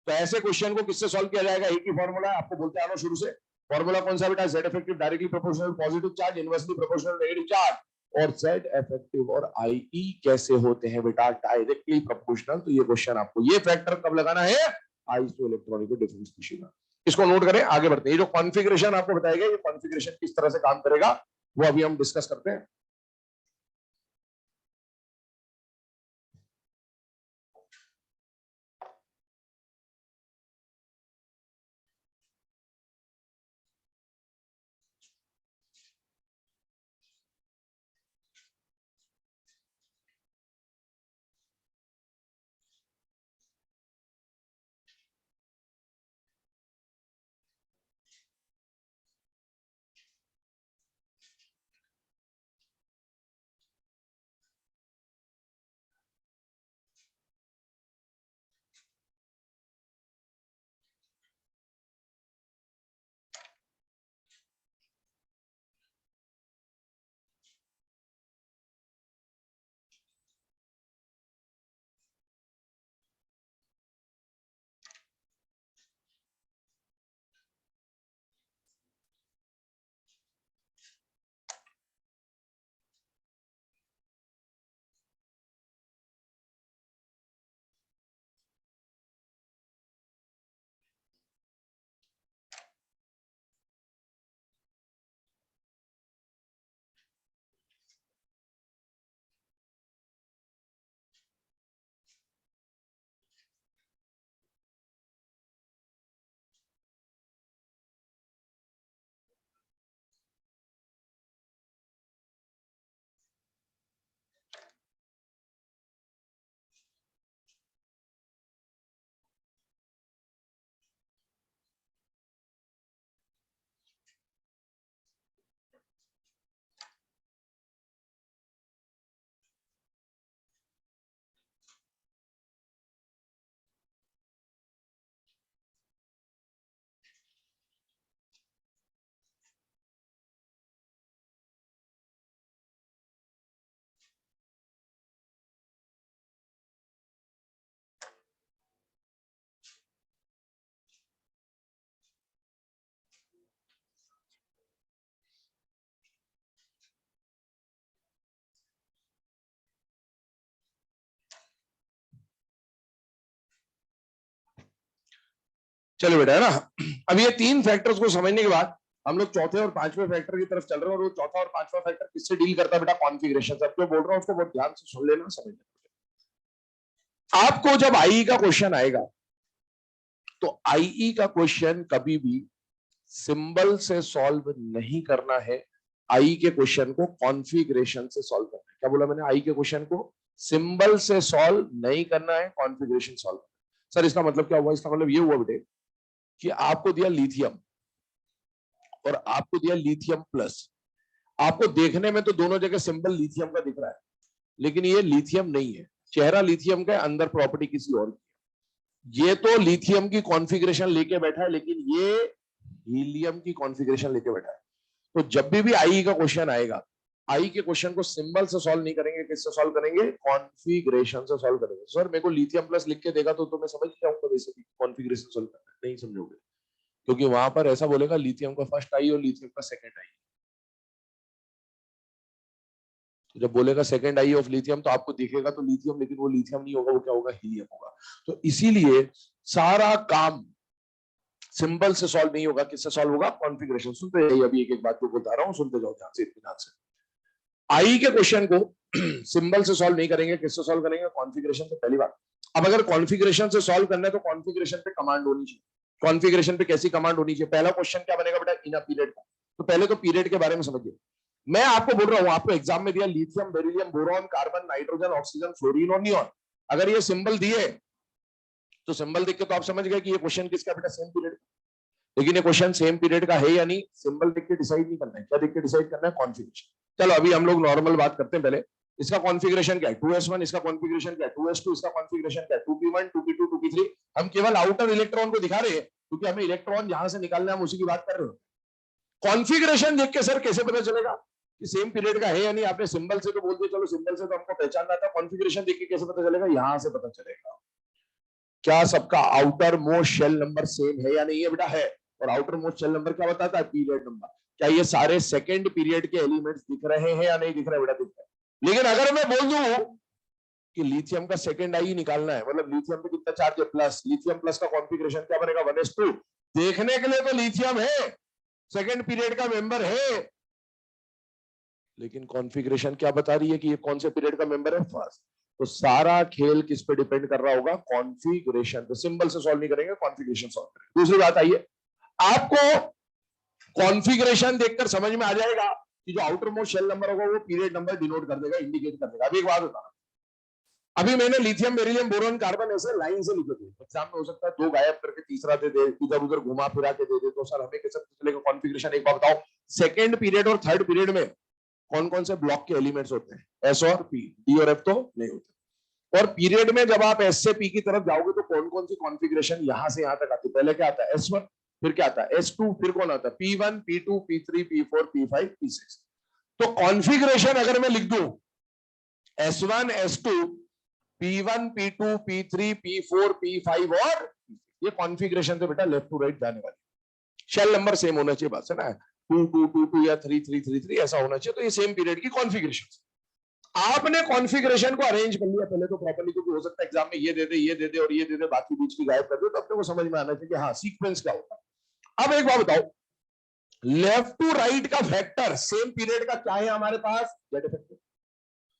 तो ऐसे क्वेश्चन को किससे सॉल्व किया जाएगा, एक ही फॉर्मूला है, आपको बोलते आ रहा हूं शुरू से। फॉर्मूला कौन सा बेटा, Z effective directly proportional positive charge, inversely proportional negative charge. और जेड इफेक्टिव और आईई कैसे होते हैं बेटा, डायरेक्टली प्रोपोर्शनल। तो ये क्वेश्चन आपको ये फैक्टर कब लगाना है, आइसो इलेक्ट्रॉनिक डिफरेंट स्पीशीज में। इसको नोट करें, आगे बढ़ते हैं। ये जो कॉन्फ़िगरेशन आपको बताएगा, ये कॉन्फ़िगरेशन किस तरह से काम करेगा वो अभी हम डिस्कस करते हैं। चलो बेटा, है ना। अब ये तीन फैक्टर्स को समझने के बाद हम लोग चौथे और पांचवें फैक्टर की तरफ चल रहे हैं। और वो चौथा और पांचवा फैक्टर किससे डील करता है बेटा, कॉन्फ़िगरेशन से। अब जो बोल रहा हूं उसको बहुत ध्यान से सुन लेना, समझ लेना। आपको जब आईई का क्वेश्चन आएगा, तो आईई का क्वेश्चन कभी भी सिंबल से सॉल्व नहीं करना है। आई के क्वेश्चन को कॉन्फ़िगरेशन से सॉल्व करना है। क्या बोला मैंने, आई के क्वेश्चन को सिंबल से सॉल्व नहीं करना है, कॉन्फ़िगरेशन सॉल्व। सर इसका मतलब क्या हुआ? इसका मतलब ये हुआ बेटे कि आपको दिया लिथियम और आपको दिया लिथियम प्लस। आपको देखने में तो दोनों जगह सिंबल लिथियम का दिख रहा है, लेकिन ये लिथियम नहीं है। चेहरा लिथियम का है, अंदर प्रॉपर्टी किसी और की। ये तो लिथियम की कॉन्फ़िगरेशन लेके बैठा है, लेकिन ये हीलियम की कॉन्फ़िगरेशन लेके बैठा है। तो जब भी आई का क्वेश्चन आएगा, आई के क्वेश्चन को सिंबल से सॉल्व नहीं करेंगे, किससे सॉल्व करेंगे? कॉन्फ़िगरेशन से सॉल्व करेंगे। सर मेरे को लिथियम प्लस लिख के देगा तो मैं समझ जाऊंगा बेसिकली कॉन्फ़िगरेशन सॉल्व करना, नहीं समझोगे, क्योंकि वहां पर ऐसा बोलेगा लिथियम का फर्स्ट आई और लिथियम का सेकंड आई। तो जब बोलेगा सेकंड आई ऑफ लिथियम तो आपको दिखेगा तो लिथियम, लेकिन वो लिथियम नहीं होगा, वो क्या होगा? हीलियम होगा। तो इसीलिए सारा काम सिंबल से सॉल्व नहीं होगा, किससे सॉल्व होगा? कॉन्फ़िगरेशन। सुनते जाइए, अभी एक एक बात को बता रहा हूं, सुनते जाओ ध्यान से, इत्मीनान से। आई के क्वेश्चन को सिंबल से सॉल्व नहीं करेंगे, किससे सॉल्व करेंगे? कॉन्फ़िगरेशन से, पहली बात। अब अगर कॉन्फ़िगरेशन से सॉल्व करना है तो कॉन्फ़िगरेशन पे कमांड होनी चाहिए। कॉन्फ़िगरेशन पे कैसी कमांड होनी चाहिए? पहला क्वेश्चन क्या बनेगा बेटा? इन अ पीरियड का। तो पहले तो पीरियड के बारे में समझिए। मैं आपको बोल रहा हूं, आपको एग्जाम में दिया lithium, beryllium, boron, carbon, nitrogen, oxygen, fluorine और नियॉन। अगर ये सिंबल दिए तो सिंबल देख के तो आप समझ गए कि ये क्वेश्चन किसका बेटा? Same period. लेकिन ये क्वेश्चन सेम पीरियड का है या नहीं, सिंबल देख के डिसाइड नहीं करना है। क्या देख के डिसाइड करना है? कॉन्फ़िगरेशन। चलो अभी हम लोग नॉर्मल बात करते हैं। पहले इसका कॉन्फ़िगरेशन क्या है? 2s1। इसका कॉन्फ़िगरेशन क्या है? 2s2। इसका कॉन्फ़िगरेशन क्या है? 2p1, 2p2, 2p3। हम केवल आउटर इलेक्ट्रॉन को दिखा रहे हैं, क्योंकि हमें इलेक्ट्रॉन जहां से निकालना है हम उसी की बात कर रहे हो। कॉन्फ़िगरेशन देख के सर कैसे पता चलेगा कि सेम पीरियड का है या नहीं? आपने सिंबल से तो बोल दिया, चलो सिंबल से तो हमको पहचानना था, कॉन्फ़िगरेशन देख के कैसे पता चलेगा? यहां से पता चलेगा। क्या सबका outermost shell number same है या नहीं है बेटा? है। और आउटर मोस्ट शेल नंबर क्या बताता है? Period number. क्या ये सारे सेकंड पीरियड के एलिमेंट्स दिख रहे हैं या नहीं दिख रहे बेटा? दिख रहे हैं। लेकिन अगर मैं बोल दूं कि लिथियम का सेकंड आई निकालना है, मतलब लिथियम पे कितना चार्ज है? प्लस। लिथियम प्लस का कॉन्फ़िगरेशन क्या बनेगा? 1s2। देखने के लिए तो लिथियम है, सेकंड पीरियड का मेंबर है, लेकिन कॉन्फ़िगरेशन क्या बता रही है कि ये कौन से पीरियड का मेंबर है? फर्स्ट। तो सारा खेल किस पे डिपेंड कर रहा होगा? कॉन्फ़िगरेशन पे। सिंबल से सॉल्व नहीं करेंगे, कॉन्फ़िगरेशन सॉल्व करेंगे। दूसरी बात आइए, आपको कॉन्फ़िगरेशन देखकर समझ में आ जाएगा कि जो आउटर मोस्ट शेल नंबर होगा वो पीरियड नंबर डिनोट कर देगा, इंडिकेट कर देगा। अभी एक बात बता, अभी मैंने लिथियम, बेरिलियम, बोरॉन, कार्बन ऐसे लाइन से लिखे थे। एग्जाम में हो सकता है दो गायब करके तीसरा दे दे, इधर उधर घुमा फिरा के दे दे, तो सर हमें कैसे चलेगा कॉन्फ़िगरेशन? एक बार बताओ, सेकंड पीरियड और थर्ड पीरियड में कौन कौन से ब्लॉक के एलिमेंट्स होते हैं? एस और पी। डी और एफ तो नहीं होते। और पीरियड में जब आप एस से पी की तरफ जाओगे तो कौन कौन सी कॉन्फ़िगरेशन यहां से यहां तक आती है? पहले क्या आता है? S1, फिर क्या आता है? S2, फिर कौन आता है? P1, P2, P3, P4, P5, P6। तो कॉन्फ़िगरेशन अगर मैं लिख दूं S1, S2, P1, P2, P3, P4, P5 और ये कॉन्फ़िगरेशन से बेटा लेफ्ट टू राइट जाने वाली। शेल नंबर सेम होना चाहिए, बात है ना? 2 2 2 2 या 3 3 3 3 ऐसा होना चाहिए। तो ये सेम पीरियड की कॉन्फ़िगरेशन। आपने कॉन्फ़िगरेशन को अरेंज कर लिया पहले तो प्रॉपर्ली, क्योंकि हो सकता है एग्जाम में ये दे दे, ये दे दे और ये दे दे, बाकी बीच की गायब कर दे, तो अपने को समझ में आना चाहिए कि हाँ सीक्वेंस क्या होता है। अब एक बात बताओ, लेफ्ट टू राइट का फैक्टर सेम पीरियड का क्या है हमारे पास? Z effective.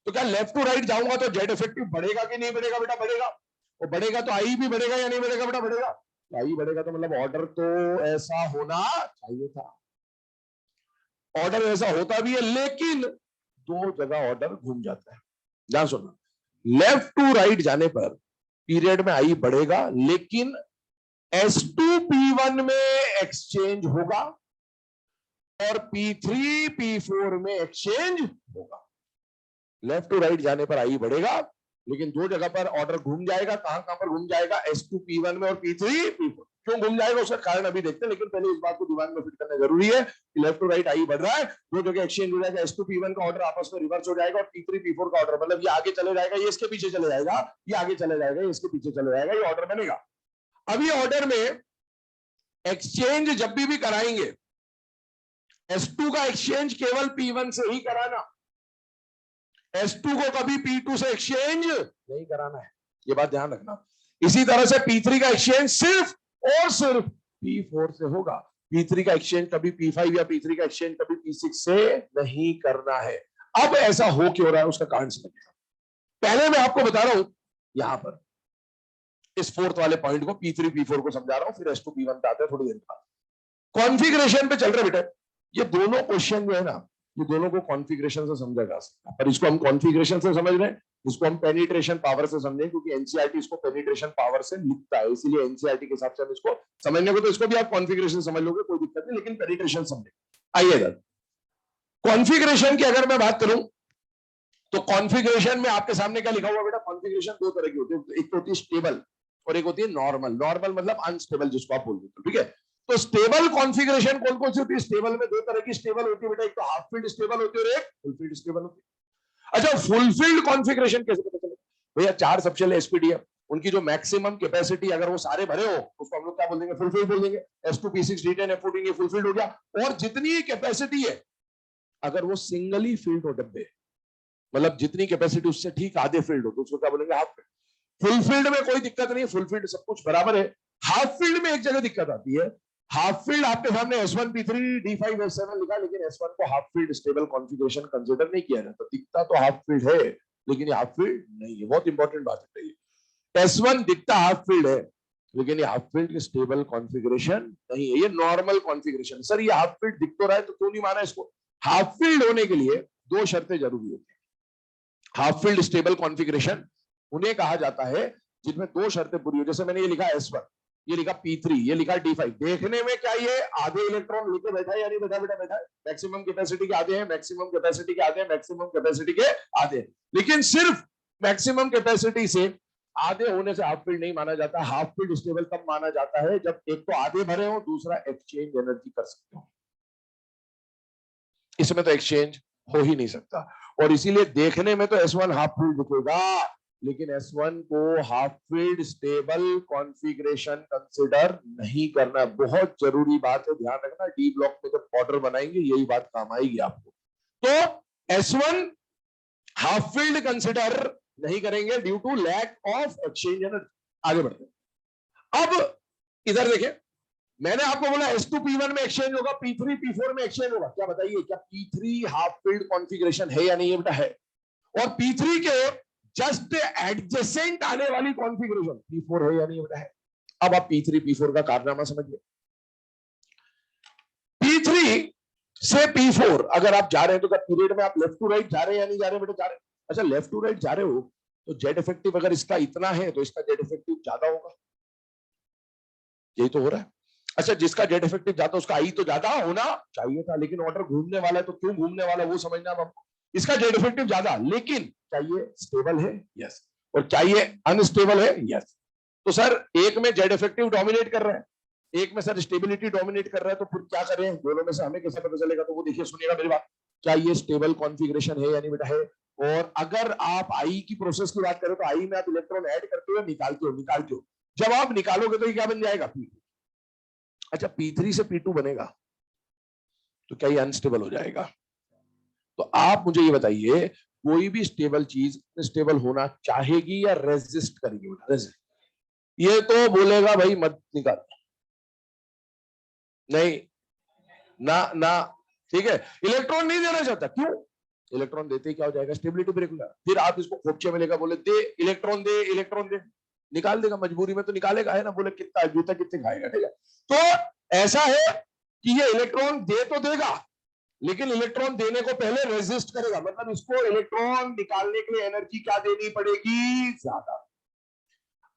तो क्या लेफ्ट टू राइट जाऊंगा तो जेड इफेक्टिव बढ़ेगा कि नहीं बढ़ेगा बेटा? बढ़ेगा। और बढ़ेगा तो आई भी बढ़ेगा या नहीं बढ़ेगा बेटा? बढ़ेगा। आई बढ़ेगा तो मतलब ऑर्डर तो ऐसा होना चाहिए था। ऑर्डर ऐसा होता भी है, लेकिन दो जगह ऑर्डर घूम जाता है। ध्यान सुनना, लेफ्ट टू राइट जाने पर पीरियड में आई बढ़ेगा, लेकिन S2P1 में एक्सचेंज होगा और P3 P4 में एक्सचेंज होगा। लेफ्ट टू राइट जाने पर आई बढ़ेगा, लेकिन दो जगह पर ऑर्डर घूम जाएगा। कहां कहां पर घूम जाएगा? S2P1 में और P3 P4। क्यों घूम जाएगा उसका कारण अभी देखते हैं, लेकिन पहले इस बात को दिमाग में फिट करना जरूरी है कि लेफ्ट टू राइट आई बढ़ रहा है, दो जगह एक्सचेंज हो जाएगा। S2P1 का ऑर्डर आपस में रिवर्स हो जाएगा और P3 P4 का ऑर्डर, मतलब ये आगे चले जाएगा, ये इसके पीछे चले जाएगा, ये आगे चले जाएगा, ये इसके पीछे चले जाएगा, ये ऑर्डर बनेगा। अब ये ऑर्डर में एक्सचेंज जब भी कराएंगे, S2 का एक्सचेंज केवल P1 से ही कराना, S2 को कभी P2 से एक्सचेंज नहीं कराना है, ये बात ध्यान रखना। इसी तरह से P3 का एक्सचेंज सिर्फ और सिर्फ P4 से होगा। P3 का एक्सचेंज कभी P5 या P3 का एक्सचेंज कभी P6 से नहीं करना है। अब ऐसा हो क्यों रहा है, उसका कारण समझिएगा। पहले मैं आपको बता रहा हूं यहां पर इस फोर्थ वाले पॉइंट को, P3 P4 को समझा रहा हूं, फिर S2 P1 पे आते हैं थोड़ी देर बाद। कॉन्फ़िगरेशन पे चल रहे बेटे, ये दोनों क्वेश्चन जो है ना, ये दोनों को कॉन्फ़िगरेशन से समझा जा सकता है, पर इसको हम कॉन्फ़िगरेशन से समझ रहे हैं, इसको हम पेनिट्रेशन पावर से समझें, क्योंकि एनसीईआरटी इसको पेनिट्रेशन पावर से लिखता है, इसीलिए एनसीईआरटी के हिसाब से हम इसको समझने को, तो इसको भी आप कॉन्फ़िगरेशन समझ लोगे, कोई दिक्कत नहीं, लेकिन पेनिट्रेशन समझे। आइए इधर कॉन्फ़िगरेशन की अगर मैं बात करूं, तो कॉन्फ़िगरेशन में आपके सामने क्या लिखा हुआ बेटा? कॉन्फ़िगरेशन दो तरह की होती है, एक तो होती है स्टेबल और एक होती है नॉर्मल। नॉर्मल मतलब अनस्टेबल, जिसको आप बोल देते हो, ठीक है। तो स्टेबल कॉन्फ़िगरेशन कौन कौन सी होती है? स्टेबल में दो तरह की स्टेबल होती है बेटा, एक तो हाफ फील्ड स्टेबल होती है और एक फुल फील्ड स्टेबल होती है। अच्छा, फुल फील्ड कॉन्फ़िगरेशन कैसे पता चले भैया? 4 सबशेल एसपीडीएम, उनकी जो मैक्सिमम कैपेसिटी अगर वो सारे भरे हो, उसको हम लोग क्या बोल देंगे? फुल फील्ड बोल देंगे। S2 P6 D10 F14 ये फुल फील्ड हो गया। और जितनी कैपेसिटी है, अगर वो सिंगली फील्ड हो डब्बे, मतलब जितनी कैपेसिटी उससे ठीक आधे फील्ड हो, तो उसको क्या बोलेंगे? Half field. फुल फील्ड में कोई दिक्कत नहीं, फुल फील्ड सब कुछ बराबर है। हाफ फील्ड में एक जगह दिक्कत आती है। हाफ फील्ड आपके सामने S1 P3 D5 S7 लिखा, लेकिन S1 को half field stable configuration consider नहीं किया जाता। दिखता तो हाफ फील्ड है, लेकिन ये हाफ फील्ड नहीं है। बहुत इंपॉर्टेंट बात है ये। S1 दिखता हाफ फील्ड है, लेकिन ये हाफ फील्ड स्टेबल कॉन्फ़िगरेशन नहीं है, ये नॉर्मल कॉन्फ़िगरेशन। सर ये हाफ फील्ड दिख तो रहा है, तो क्यों नहीं माना इसको? हाफ फील्ड होने के लिए दो शर्तें जरूरी होती है। हाफ फील्ड स्टेबल कॉन्फ़िगरेशन उन्हें कहा जाता है जिनमें दो शर्तें पूरी हो। जैसे मैंने ये लिखा S1, ये लिखा P3, ये लिखा D5। देखने में क्या ये आधे इलेक्ट्रॉन लेके बैठा है या नहीं बैठा? बेटा बैठा है। मैक्सिमम कैपेसिटी के आधे हैं, मैक्सिमम कैपेसिटी के आधे हैं, मैक्सिमम कैपेसिटी के आधे हैं। लेकिन सिर्फ मैक्सिमम कैपेसिटी से आधे होने से हाफ फील्ड नहीं माना जाता। हाफ फील्ड स्टेबल तब माना जाता है जब एक तो आधे भरे हो, दूसरा एक्सचेंज एनर्जी कर सकते हो। इसमें तो एक्सचेंज हो ही नहीं सकता, और इसीलिए देखने में तो S1 हाफ फील्ड दिखेगा, लेकिन S1 को half field stable configuration consider नहीं करना। बहुत जरूरी बात है, ध्यान रखना। डी ब्लॉक में जब ऑर्डर बनाएंगे यही बात काम आएगी आपको। तो S1 हाफ फील्ड कंसीडर नहीं करेंगे due to lack of exchange energy. आगे बढ़ते हैं। अब इधर देखें, मैंने आपको बोला S2 P1 में एक्सचेंज होगा, P3 P4 में एक्सचेंज होगा। क्या बताइए, क्या P3 हाफ फील्ड कॉन्फ़िगरेशन है या नहीं? बेटा है। और P3 के जस्ट एडजेसेंट आने वाली कॉन्फ़िगरेशन P4 है या नहीं? बेटा है। अब आप P3 P4 का कारनामा समझिए। P3 से P4 अगर आप जा रहे हैं, तो क्या पीरियड में आप लेफ्ट टू राइट जा रहे हैं या नहीं जा रहे हैं? बेटा जा रहे हैं। अच्छा, लेफ्ट टू राइट जा रहे हो तो जेड इफेक्टिव अगर इसका इतना है, तो इसका जेड इफेक्टिव ज्यादा होगा। यही तो हो रहा है। अच्छा, जिसका जेड इफेक्टिव ज्यादा, उसका आई तो ज्यादा होना चाहिए था, लेकिन ऑर्डर घूमने वाला है, तो क्यों घूमने वाला वो समझना हमको। इसका जेड इफेक्टिव ज्यादा, लेकिन क्या ये स्टेबल है? यस। और क्या ये अनस्टेबल है? यस। तो सर एक में जेड इफेक्टिव डोमिनेट कर रहा है, एक में सर स्टेबिलिटी डोमिनेट कर रहा है, तो फिर क्या करें? दोनों में से हमें कैसे पता चलेगा? तो वो देखिए, सुनिएगा मेरी बात। क्या ये स्टेबल कॉन्फ़िगरेशन है या नहीं? बेटा है। और अगर आप आई की प्रोसेस की बात करें, तो आई में आप इलेक्ट्रॉन ऐड करते हो, निकालते हो। जब आप निकालोगे तो ये क्या बन जाएगा? P2। अच्छा, P3 से P2 बनेगा, तो क्या ये अनस्टेबल हो जाएगा? तो आप मुझे ये बताइए, कोई भी स्टेबल चीज स्टेबल होना चाहेगी या रेजिस्ट करेगी? रेजिस्ट। ये तो बोलेगा भाई मत निकाल, नहीं ना ना, ठीक है। इलेक्ट्रॉन नहीं देना चाहता, क्यों? इलेक्ट्रॉन देते ही क्या हो जाएगा? स्टेबिलिटी ब्रेक हो जाएगा। फिर आप इसको खोपचे में लेकर बोले दे इलेक्ट्रॉन, दे इलेक्ट्रॉन दे, निकाल देगा, मजबूरी में तो निकालेगा, है ना। बोले कितना जूता कितने खाएगा, ठीक है। तो ऐसा है कि ये इलेक्ट्रॉन दे तो देगा, लेकिन इलेक्ट्रॉन देने को पहले रेजिस्ट करेगा। मतलब इसको इलेक्ट्रॉन निकालने के लिए एनर्जी क्या देनी पड़ेगी? ज्यादा।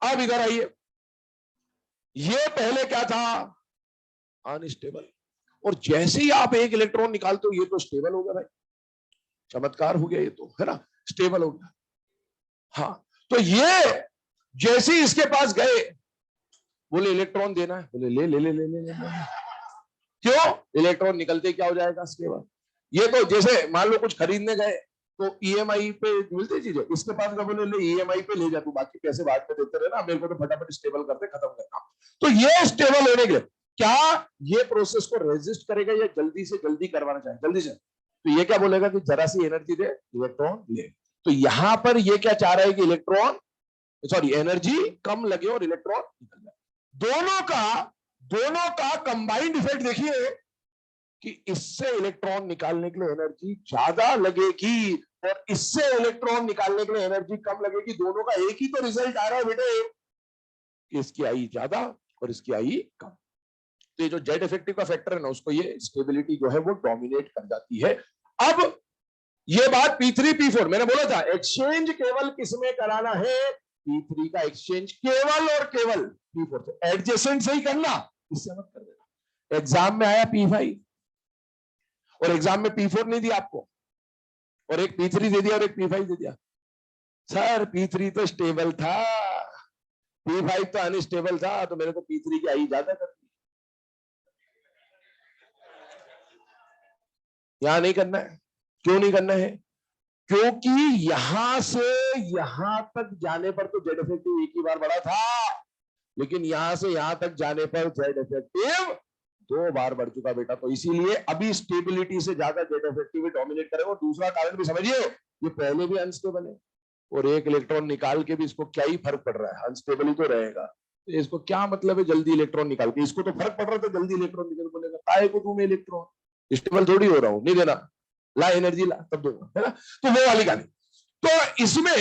अब इधर आइए, ये पहले क्या था? अनस्टेबल। और जैसे ही आप एक इलेक्ट्रॉन निकालते हो, ये तो स्टेबल हो गया भाई, चमत्कार हो गया, ये तो है ना, स्टेबल हो गया। हाँ, तो ये जैसे ही इसके पास गए, बोले इलेक्ट्रॉन देना है, बोले ले ले ले ले ले, ले, ले। क्यों? इलेक्ट्रॉन निकलते क्या हो जाएगा? स्टेबल। ये तो जैसे मान लो कुछ खरीदने गए, तो ईएमआई पे मिलती चीजें, इसके पास का बोले ले ईएमआई पे ले जा तू, बाकी पैसे बाद में देते रहना, मेरे को तो फटाफट स्टेबल करते खत्म करना। तो ये स्टेबल होने के लिए क्या ये प्रोसेस को रेजिस्ट करेगा या जल्दी से जल्दी करवाना चाहे? जल्दी से। तो ये क्या बोलेगा कि जरा सी एनर्जी दे, इलेक्ट्रॉन ले। तो यहां पर ये क्या चाह रहा है कि इलेक्ट्रॉन, सॉरी, एनर्जी कम लगे और इलेक्ट्रॉन निकल जाए। दोनों का कंबाइंड इफेक्ट देखिए कि इससे इलेक्ट्रॉन निकालने के लिए एनर्जी ज्यादा लगेगी और इससे इलेक्ट्रॉन निकालने के लिए एनर्जी कम लगेगी। दोनों का एक ही तो रिजल्ट आ रहा है बेटे, कि इसकी आई ज्यादा और इसकी आई कम। तो ये जो जेड इफेक्टिव का फैक्टर है ना, उसको ये स्टेबिलिटी जो है वो डोमिनेट कर जाती है। अब ये बात P3 P4 मैंने बोला था, एक्सचेंज केवल किसमें कराना है, P3 का एक्सचेंज केवल और केवल P4 से। एडजेसेंट से ही करना, इससे मत कर देना। एग्जाम में आया P5 और एग्जाम में P4 नहीं दिया आपको, और एक P3 दे दिया और एक P5 दे दिया। सर P3 तो स्टेबल था, P5 तो अनस्टेबल था, तो मेरे को P3 की आई ज्यादा कर दी। यहां नहीं करना है। क्यों नहीं करना है? क्योंकि यहां से यहां तक जाने पर तो जेड इफेक्टिव एक ही बार बढ़ा था, लेकिन यहां से यहां तक जाने पर जेड इफेक्टिव 2 बार बढ़ चुका बेटा। तो इसीलिए अभी स्टेबिलिटी से ज्यादा जेड इफेक्टिव डोमिनेट करेगा। और दूसरा कारण भी समझिए, ये पहले भी अनस्टेबल है, और एक इलेक्ट्रॉन निकाल के भी इसको क्या ही फर्क पड़ रहा है, अनस्टेबल ही तो रहेगा। तो इसको क्या मतलब है जल्दी इलेक्ट्रॉन निकाल के, इसको तो फर्क पड़ रहा था जल्दी इलेक्ट्रॉन निकल, बोलेगा काय को दूं मैं इलेक्ट्रॉन, स्टेबल थोड़ी हो रहा हूं, नहीं देना, ला एनर्जी ला तब दूंगा, है ना। तो वो वाली कहानी। तो इसमें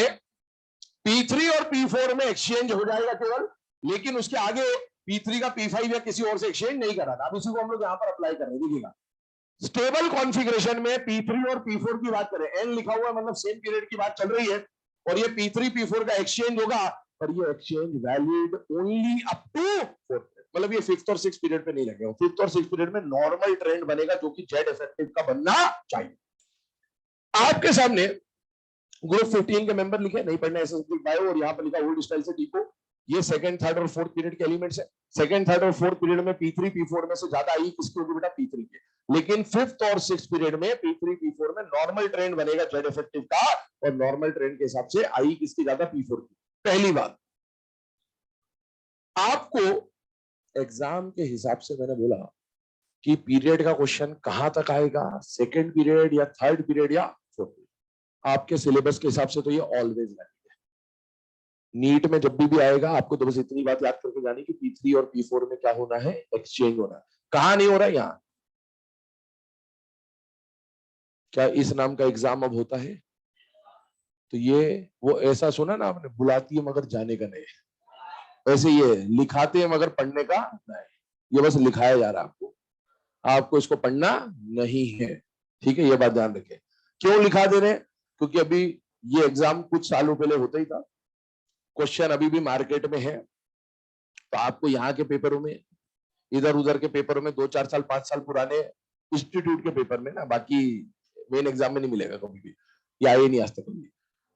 P3 और P4 में एक्सचेंज हो जाएगा केवल, लेकिन उसके आगे P3 का P5 या किसी और से एक्सचेंज नहीं करा था। अब इसी को हम लोग यहां पर अप्लाई कर रहे हैं, देखिएगा। स्टेबल कॉन्फ़िगरेशन में P3 और P4 की बात करें, एन लिखा हुआ है मतलब सेम पीरियड की बात चल रही है, और ये P3 P4 का एक्सचेंज होगा, पर ये exchange valid only up to 4th, मतलब ये 5th और 6th पीरियड पे नहीं लगेगा। 5th और 6th पीरियड में नॉर्मल ट्रेंड बनेगा, जो कि जेड इफेक्टिव का बनना चाहिए। आपके सामने ग्रुप 15 के मेंबर लिखे, नहीं पढ़ना एसएसबी बायो, और यहाँ पर लिखा ओल्ड स्टाइल से टीपो। ये सेकंड थर्ड और फोर्थ पीरियड के एलिमेंट्स है। सेकंड थर्ड और फोर्थ पीरियड में P3 P4 में से ज्यादा आई किसकी होगी बेटा, P3 के। लेकिन 5th और 6th पीरियड में P3 P4 में नॉर्मल ट्रेंड बनेगा जेड इफेक्टिव का, और नॉर्मल ट्रेंड के हिसाब से आई किसकी ज्यादा, P4 की। पहली बात, आपको एग्जाम के हिसाब से मैंने बोला कि पीरियड का क्वेश्चन कहां तक आएगा, सेकेंड पीरियड या थर्ड पीरियड या फोर्थ पीरियड। आपके सिलेबस के हिसाब से तो ये ऑलवेज वैलिड है। नीट में जब भी आएगा आपको तो बस इतनी बात याद करके जानी कि P3 और P4 में क्या होना है, एक्सचेंज होना है। कहां नहीं हो रहा है, यहां। क्या इस नाम का एग्जाम अब होता है? तो ये वो ऐसा सुना ना आपने, बुलाती है मगर जाने का नहीं, वैसे ये लिखाते हैं मगर पढ़ने का नहीं। ये बस लिखाया जा रहा है आपको, आपको इसको पढ़ना नहीं है, ठीक है। ये बात ध्यान रखें। क्यों लिखा दे रहे हैं? क्योंकि अभी ये एग्जाम कुछ सालों पहले होता ही था, क्वेश्चन अभी भी मार्केट में है, तो आपको यहाँ के पेपरों में, इधर उधर के पेपरों में, 2-4 साल 5 साल पुराने इंस्टीट्यूट के पेपर में ना, बाकी मेन एग्जाम में नहीं मिलेगा कभी भी, या आए नहीं आज तक कभी,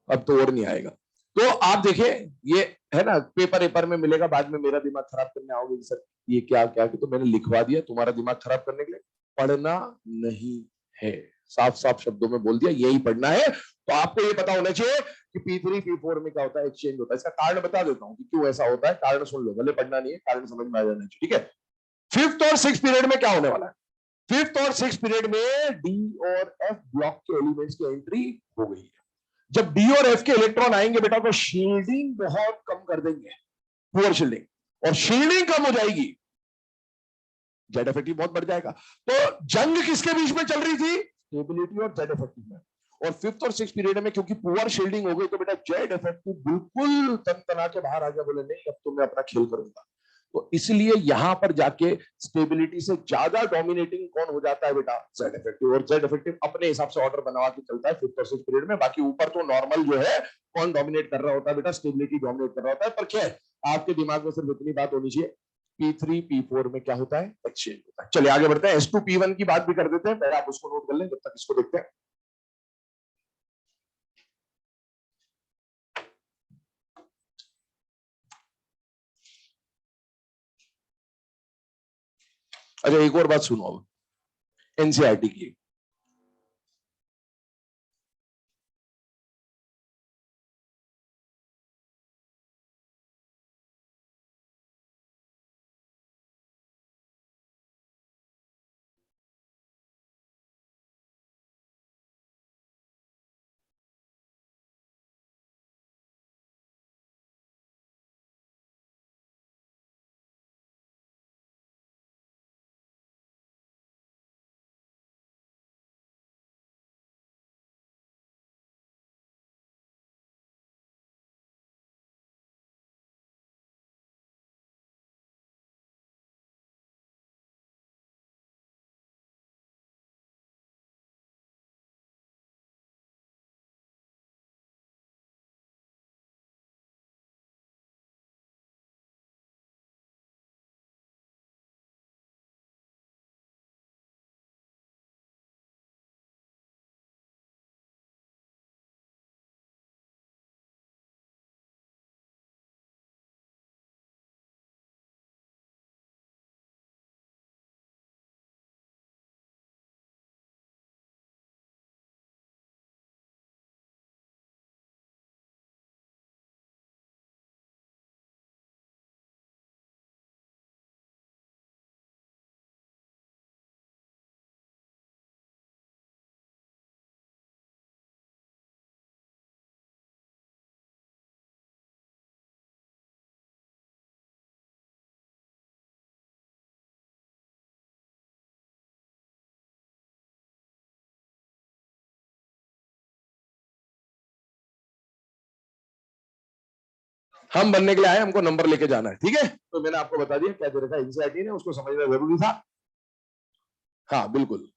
अब तो और नहीं आएगा। तो आप देखिए, ये है ना, पेपर पेपर में मिलेगा, बाद में मेरा दिमाग खराब करने आओगे कि सर ये क्या क्या, कि तो मैंने लिखवा दिया तुम्हारा दिमाग खराब करने के लिए। पढ़ना नहीं है, साफ साफ शब्दों में बोल दिया, यही पढ़ना है। तो आपको ये पता होना चाहिए कि P3 P4 में क्या होता है, एक्सचेंज होता है। इसका कारण बता देता हूँ कि क्यों ऐसा होता है, कारण सुन लो, भले पढ़ना नहीं है, कारण समझ में आ जाना चाहिए, ठीक है। 5th और 6th पीरियड में क्या होने वाला है, 5th और 6th पीरियड में डी और एफ ब्लॉक के एलिमेंट्स की एंट्री हो गई है। जब डी और एफ के इलेक्ट्रॉन आएंगे बेटा, तो शील्डिंग बहुत कम कर देंगे, पुअर शील्डिंग, और शील्डिंग कम हो जाएगी, जेड इफेक्टिव बहुत बढ़ जाएगा। तो जंग किसके बीच में चल रही थी, स्टेबिलिटी और जेड इफेक्टिव में। और 5th और 6th पीरियड में क्योंकि पुअर शील्डिंग हो गई, तो बेटा जेड इफेक्टिव बिल्कुल तन के बाहर आ गया, बोले नहीं अब तो मैं अपना खेल करूंगा। तो इसलिए यहां पर जाके स्टेबिलिटी से ज्यादा डोमिनेटिंग कौन हो जाता है बेटा, जेड इफेक्टिव। और जेड इफेक्टिव अपने हिसाब से ऑर्डर बनवा के चलता है 5th और 6th पीरियड में। बाकी ऊपर तो नॉर्मल जो है, कौन डोमिनेट कर रहा होता है बेटा, स्टेबिलिटी डोमिनेट कर रहा होता है। पर क्या है, आपके दिमाग में सिर्फ इतनी बात होनी चाहिए, P3 P4 में क्या होता है, एक्सचेंज होता है। चलिए आगे बढ़ते हैं, S2 P1 की बात भी कर देते हैं, पहले आप उसको नोट कर लें, जब तक इसको देखते हैं। अच्छा एक और बात सुनो, अब एनसीईआरटी की, हम बनने के लिए आए, हमको नंबर लेके जाना है, ठीक है। तो मैंने आपको बता दिया क्या दे रखा है एनसीईआरटी ने, उसको समझना जरूरी था। हाँ बिल्कुल।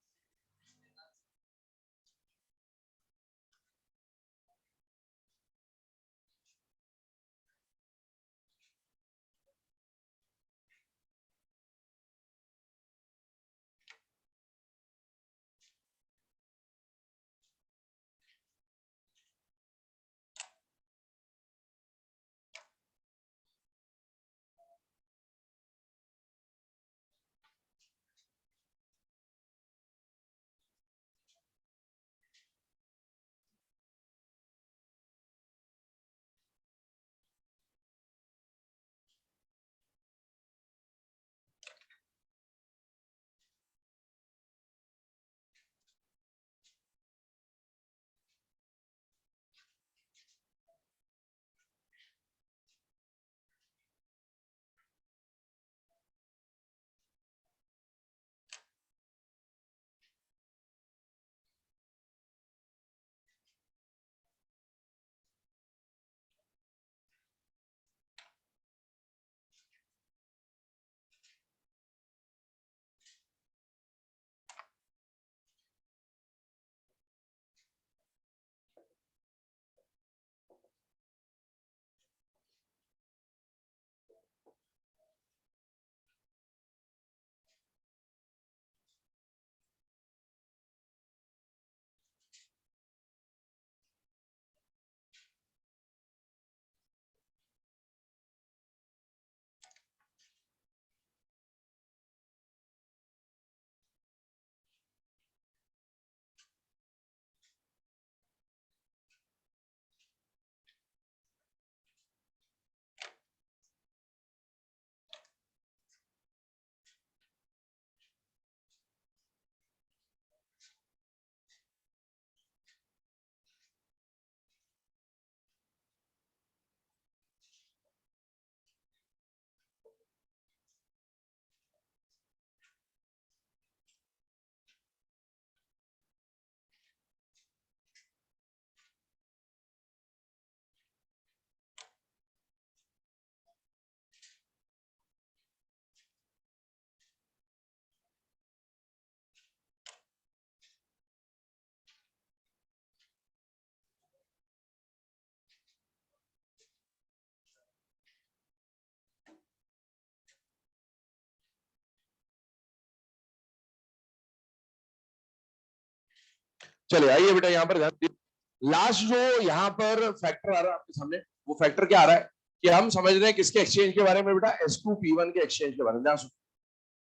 चलिए आइए बेटा यहाँ पर ध्यान दीजिए। लास्ट जो यहाँ पर फैक्टर आ रहा है आपके सामने, वो फैक्टर क्या आ रहा है कि हम समझ रहे हैं किसके एक्सचेंज के बारे में बेटा, S2P1 के एक्सचेंज के बारे में।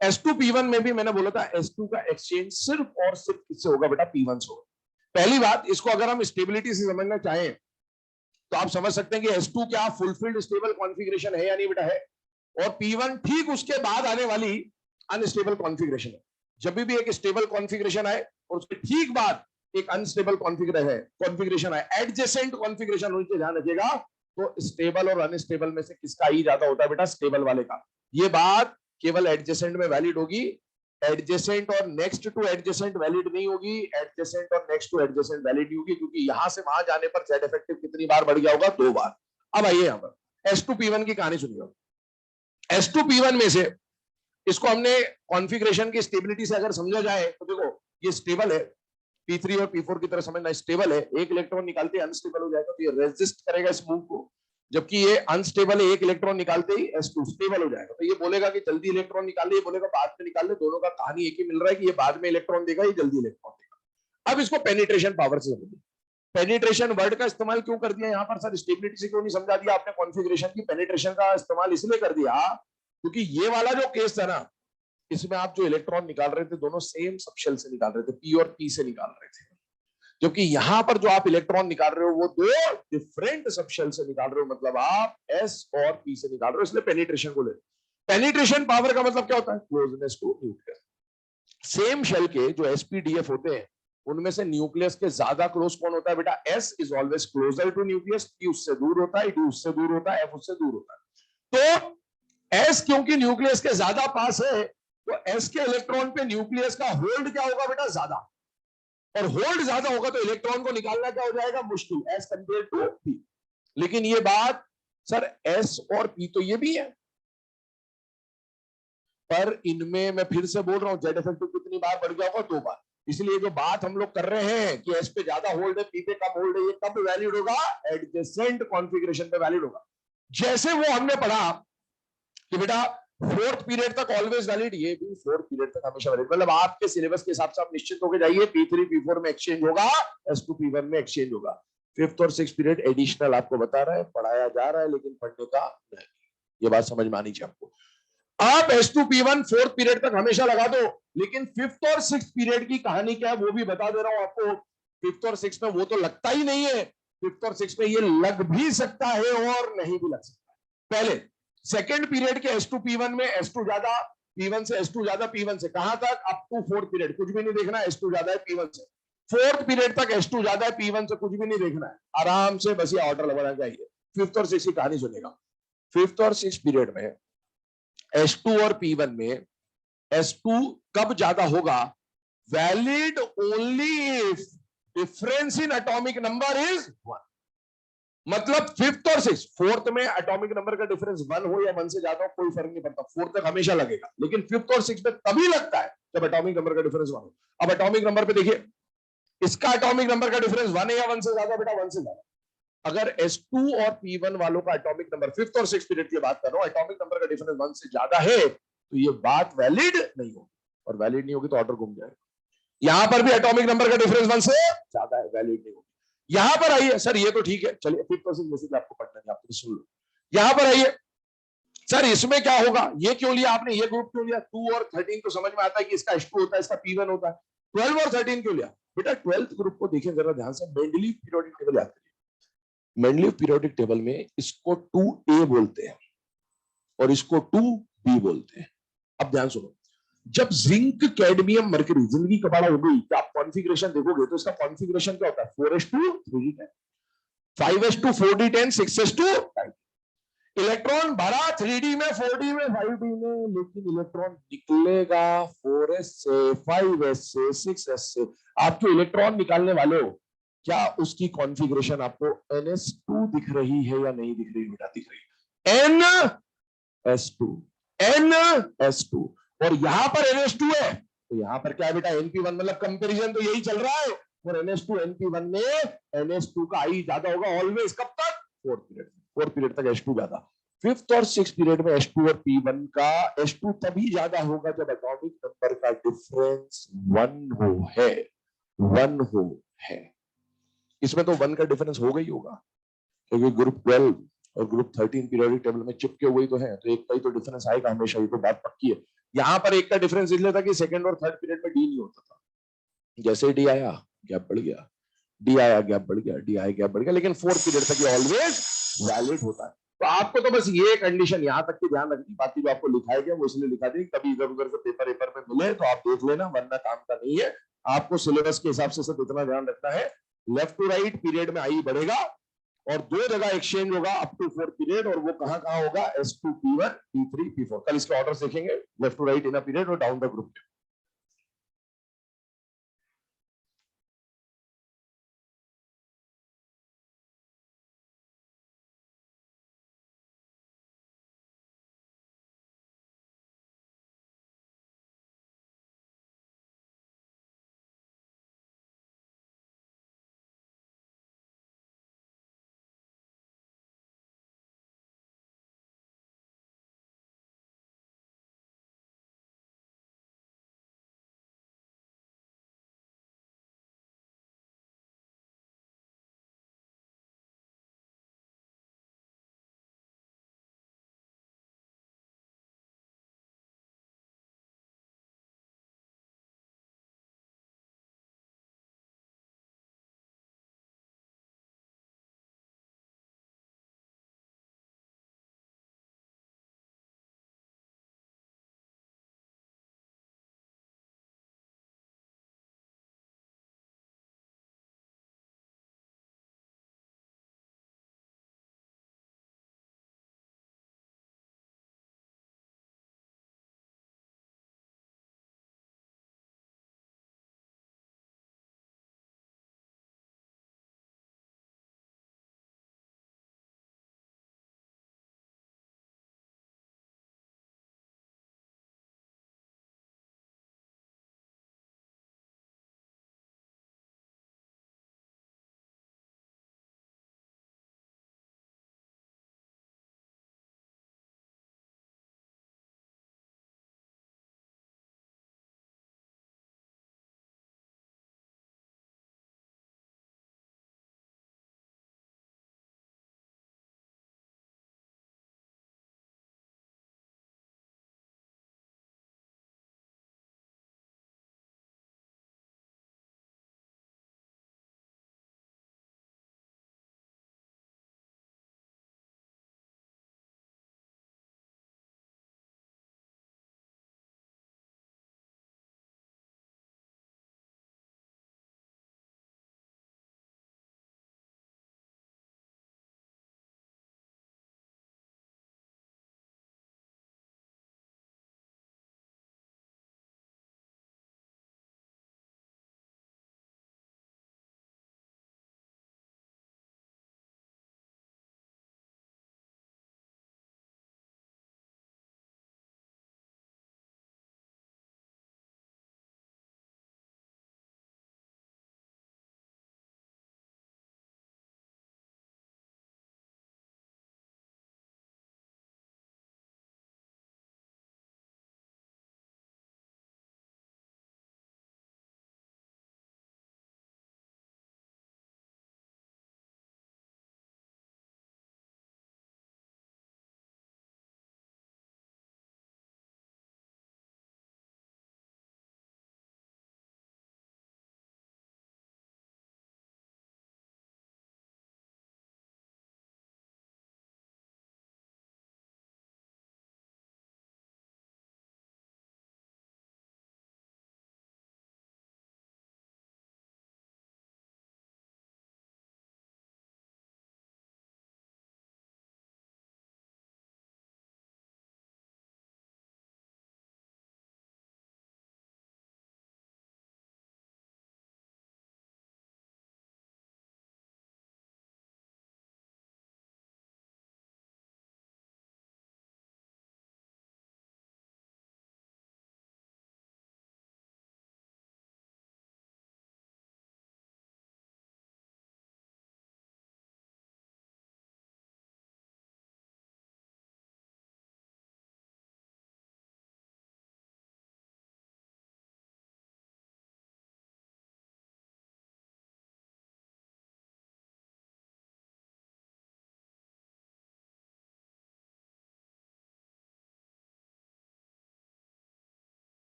S2P1 में भी मैंने बोला था S2 का एक्सचेंज सिर्फ और सिर्फ किससे होगा बेटा, P1 से होगा। पहली बात, इसको अगर हम स्टेबिलिटी से समझना चाहें तो आप समझ सकते हैं कि S2 क्या फुलफिल्ड स्टेबल कॉन्फ़िगरेशन है या नहीं बेटा, है। और P1 ठीक उसके बाद आने वाली अनस्टेबल कॉन्फ़िगरेशन है। जब भी एक स्टेबल कॉन्फ़िगरेशन आए और उसके ठीक बाद एक अनस्टेबल कॉन्फ़िगरेशन आए, एडजेसेंट कॉन्फ़िगरेशन होने के ध्यान रखिएगा, तो स्टेबल और अनस्टेबल में से किसका ही ज्यादा होता है बेटा, स्टेबल वाले का। ये बात केवल एडजेसेंट में वैलिड होगी, एडजेसेंट और नेक्स्ट टू एडजेसेंट वैलिड नहीं होगी, एडजेसेंट और नेक्स्ट टू एडजेसेंट वैलिड नहीं होगी, क्योंकि यहां से वहां जाने पर जेड इफेक्टिव कितनी बार बढ़ गया होगा, 2 बार। अब आइए यहां पर S2P1 की कहानी सुनिए। S2P1 में से इसको हमने कॉन्फ़िगरेशन की स्टेबिलिटी से अगर समझा जाए तो देखो ये स्टेबल है, P3 और P4 की तरह समझना, स्टेबल है, एक इलेक्ट्रॉन निकालते ही अनस्टेबल हो जाएगा तो ये रेजिस्ट करेगा इस मूव को, जबकि ये अनस्टेबल है, एक इलेक्ट्रॉन निकालते ही S2 स्टेबल हो जाएगा, तो ये बोलेगा कि जल्दी इलेक्ट्रॉन निकाल ले, ये बोलेगा बाद में निकाल ले, दोनों का कहानी एक ही मिल रहा है कि ये बाद में इलेक्ट्रॉन देगा, ये जल्दी इलेक्ट्रॉन देगा। अब इसको पेनिट्रेशन पावर से समझिए। पेनिट्रेशन वर्ड का इस्तेमाल क्यों कर दिया यहाँ पर सर, स्टेबिलिटी से क्यों नहीं समझा दिया आपने कॉन्फ़िगरेशन की, पेनिट्रेशन का इस्तेमाल इसलिए कर दिया क्योंकि ये वाला जो केस था ना, इसमें आप जो इलेक्ट्रॉन निकाल रहे थे दोनों सेम सबशेल से निकाल रहे थे, P और P से निकाल रहे थे, जबकि यहां पर जो आप इलेक्ट्रॉन निकाल रहे हो वो दो डिफरेंट सबशेल से निकाल रहे हो, मतलब आप S और P से निकाल रहे हो, इसलिए पेनिट्रेशन को ले। पेनिट्रेशन पावर का मतलब क्या होता है, closeness to nucleus. Same shell के जो SPDF होते हैं उनमें से न्यूक्लियस के ज्यादा क्लोज कौन होता है बेटा, S is always closer to nucleus, P उससे दूर होता है, D उससे दूर होता है, F उससे दूर होता है। तो S क्योंकि न्यूक्लियस के ज्यादा पास है, तो S के इलेक्ट्रॉन पे न्यूक्लियस का होल्ड क्या होगा बेटा, ज्यादा, और होल्ड ज्यादा होगा तो इलेक्ट्रॉन को निकालना क्या हो जाएगा, मुश्किल, एज कंपेयर टू P। लेकिन ये बात सर एस और पी तो ये भी है, पर इनमें मैं फिर से बोल रहा हूं जेड इफेक्टिव कितनी बार बढ़ गया होगा? 2 बार। इसलिए जो बात हम लोग कर रहे हैं कि एस पे ज्यादा होल्ड है, पी पे कम होल्ड है, ये कब वैलिड होगा? एडजेसेंट कॉन्फ़िगरेशन पे वैलिड होगा। जैसे वो हमने पढ़ा कि बेटा फोर्थ पीरियड तक ऑलवेज वैलिड, ये भी फोर्थ पीरियड तक हमेशा वैलिड। मतलब आपके सिलेबस के हिसाब से आप निश्चित होकर जाइए, P3 P4 में एक्सचेंज होगा, S2 P1 में एक्सचेंज होगा। फिफ्थ और सिक्स पीरियड एडिशनल आपको बता रहा है, पढ़ाया जा रहा है, लेकिन पढ़ने का नहीं। ये बात समझ में आनी चाहिए आपको। आप S2 P1 फोर्थ पीरियड तक हमेशा लगा दो, लेकिन फिफ्थ और सिक्स पीरियड की कहानी क्या है वो भी बता दे रहा हूं आपको। फिफ्थ और सिक्स में वो तो लगता ही नहीं है, फिफ्थ और सिक्स में ये लग भी सकता है और नहीं भी लग सकता है। पहले सेकेंड पीरियड के S2 P1 में S2 ज्यादा, P1 से S2 ज्यादा, P1 से कहां तक? अप टू फोर्थ पीरियड कुछ भी नहीं देखना, S2 ज्यादा है P1 से। फोर्थ पीरियड तक S2 ज्यादा है P1 से, कुछ भी नहीं देखना है, आराम से बस ये ऑर्डर लगाना चाहिए। फिफ्थ और सिक्स की कहानी सुनेगा। फिफ्थ और सिक्स पीरियड में S2 और P1 में S2 कब ज्यादा होगा? Valid only if difference in atomic number is 1। मतलब फिफ्थ और सिक्स, फोर्थ में एटॉमिक नंबर का डिफरेंस 1 हो या 1 से ज्यादा हो कोई फर्क नहीं पड़ता, फोर्थ तक हमेशा लगेगा। लेकिन फिफ्थ और सिक्स में तभी लगता है जब एटॉमिक नंबर का डिफरेंस 1 हो। अब एटॉमिक नंबर पे देखिए, इसका एटॉमिक नंबर का डिफरेंस 1 है या 1 से ज्यादा? बेटा 1 से ज्यादा। अगर S2 और P1 वालों का एटॉमिक नंबर, फिफ्थ और सिक्स पीरियड की बात कर रहा हूं, एटॉमिक नंबर का डिफरेंस 1 से ज्यादा है, तो ये बात वैलिड नहीं होगी, और वैलिड नहीं होगी तो ऑर्डर घूम जाएगा। यहां पर भी एटॉमिक नंबर का डिफरेंस 1 से ज्यादा है, वैलिड नहीं होगी। यहां पर आइए, सर ये तो ठीक है, चलिए फिफ्थ और सिक्स बेसिकली आपको पढ़ना है, आपको सुन लो। यहां पर आइए, सर इसमें क्या होगा? ये क्यों लिया आपने, ये ग्रुप क्यों लिया? 2 और 13 तो समझ में आता है कि इसका S2 होता है, इसका P1 होता है। 12 और 13 क्यों लिया? बेटा 12th ग्रुप को देखें जरा ध्यान से, मेंडलीव पीरियोडिक टेबल याद करिए। मेंडलीव पीरियोडिक टेबल में इसको 2A बोलते हैं और इसको 2B बोलते हैं। अब ध्यान सुनो, जब जिंक कैडमियम मरकरी जिंदगी कबाड़ा हो गई, तो आप कॉन्फ़िगरेशन देखोगे तो इसका कॉन्फ़िगरेशन क्या होता है? 4s2 3d10, 5s2 4d10, 6s2 5d। Electron भरा 3d में, 4d में, 5d में, लेकिन इलेक्ट्रॉन निकलेगा 4s से, 5s से, 6s से। आपके इलेक्ट्रॉन निकालने वाले हो, क्या उसकी कॉन्फ़िगरेशन आपको ns2 दिख रही है या नहीं दिख रही? बेटा दिख रही है, ns2 ns2। और यहां पर ns2 है, तो यहां पर क्या है बेटा? np1। मतलब कंपैरिजन तो यही चल रहा है, और ns2 np1 में ns2 का आई ज्यादा होगा ऑलवेज। कब तक? Fourth period. फोर्थ पीरियड तक s2 ज्यादा। फिफ्थ और सिक्स पीरियड में s2 और p1 का s2 तभी ज्यादा होगा जब एटॉमिक नंबर का डिफरेंस 1 हो है, 1 हो है। इसमें तो 1 का डिफरेंस होगा ही होगा, क्योंकि ग्रुप 12 और ग्रुप 13 पीरियोडिक टेबल में चिपके हुए तो हैं, तो एक का ही तो डिफरेंस आएगा हमेशा, ये तो बात पक्की है। यहां पर एक का डिफरेंस इसलिए था कि सेकंड और थर्ड पीरियड में डी नहीं होता था। जैसे डी आया गैप बढ़ गया, डी आया गैप बढ़ गया, डी आया गैप बढ़ गया, लेकिन फोर्थ पीरियड तक ये ऑलवेज वैलिड होता है। तो आपको तो बस ये कंडीशन यहां तक की ध्यान रखनी, बाकी जो आपको लिखाया गया वो इसलिए लिखा दी, कभी इधर उधर से पेपर में मिले तो आप देख लेना, वरना काम का नहीं है। आपको सिलेबस के हिसाब से सिर्फ इतना ध्यान रखना है, लेफ्ट टू राइट पीरियड में आई बढ़ेगा, और 2 जगह एक्सचेंज होगा अप टू फोर्थ पीरियड, और वो कहां कहां होगा? S2 P1 P3 P4। कल इसके ऑर्डर देखेंगे, left to right in a period और डाउन द ग्रुप।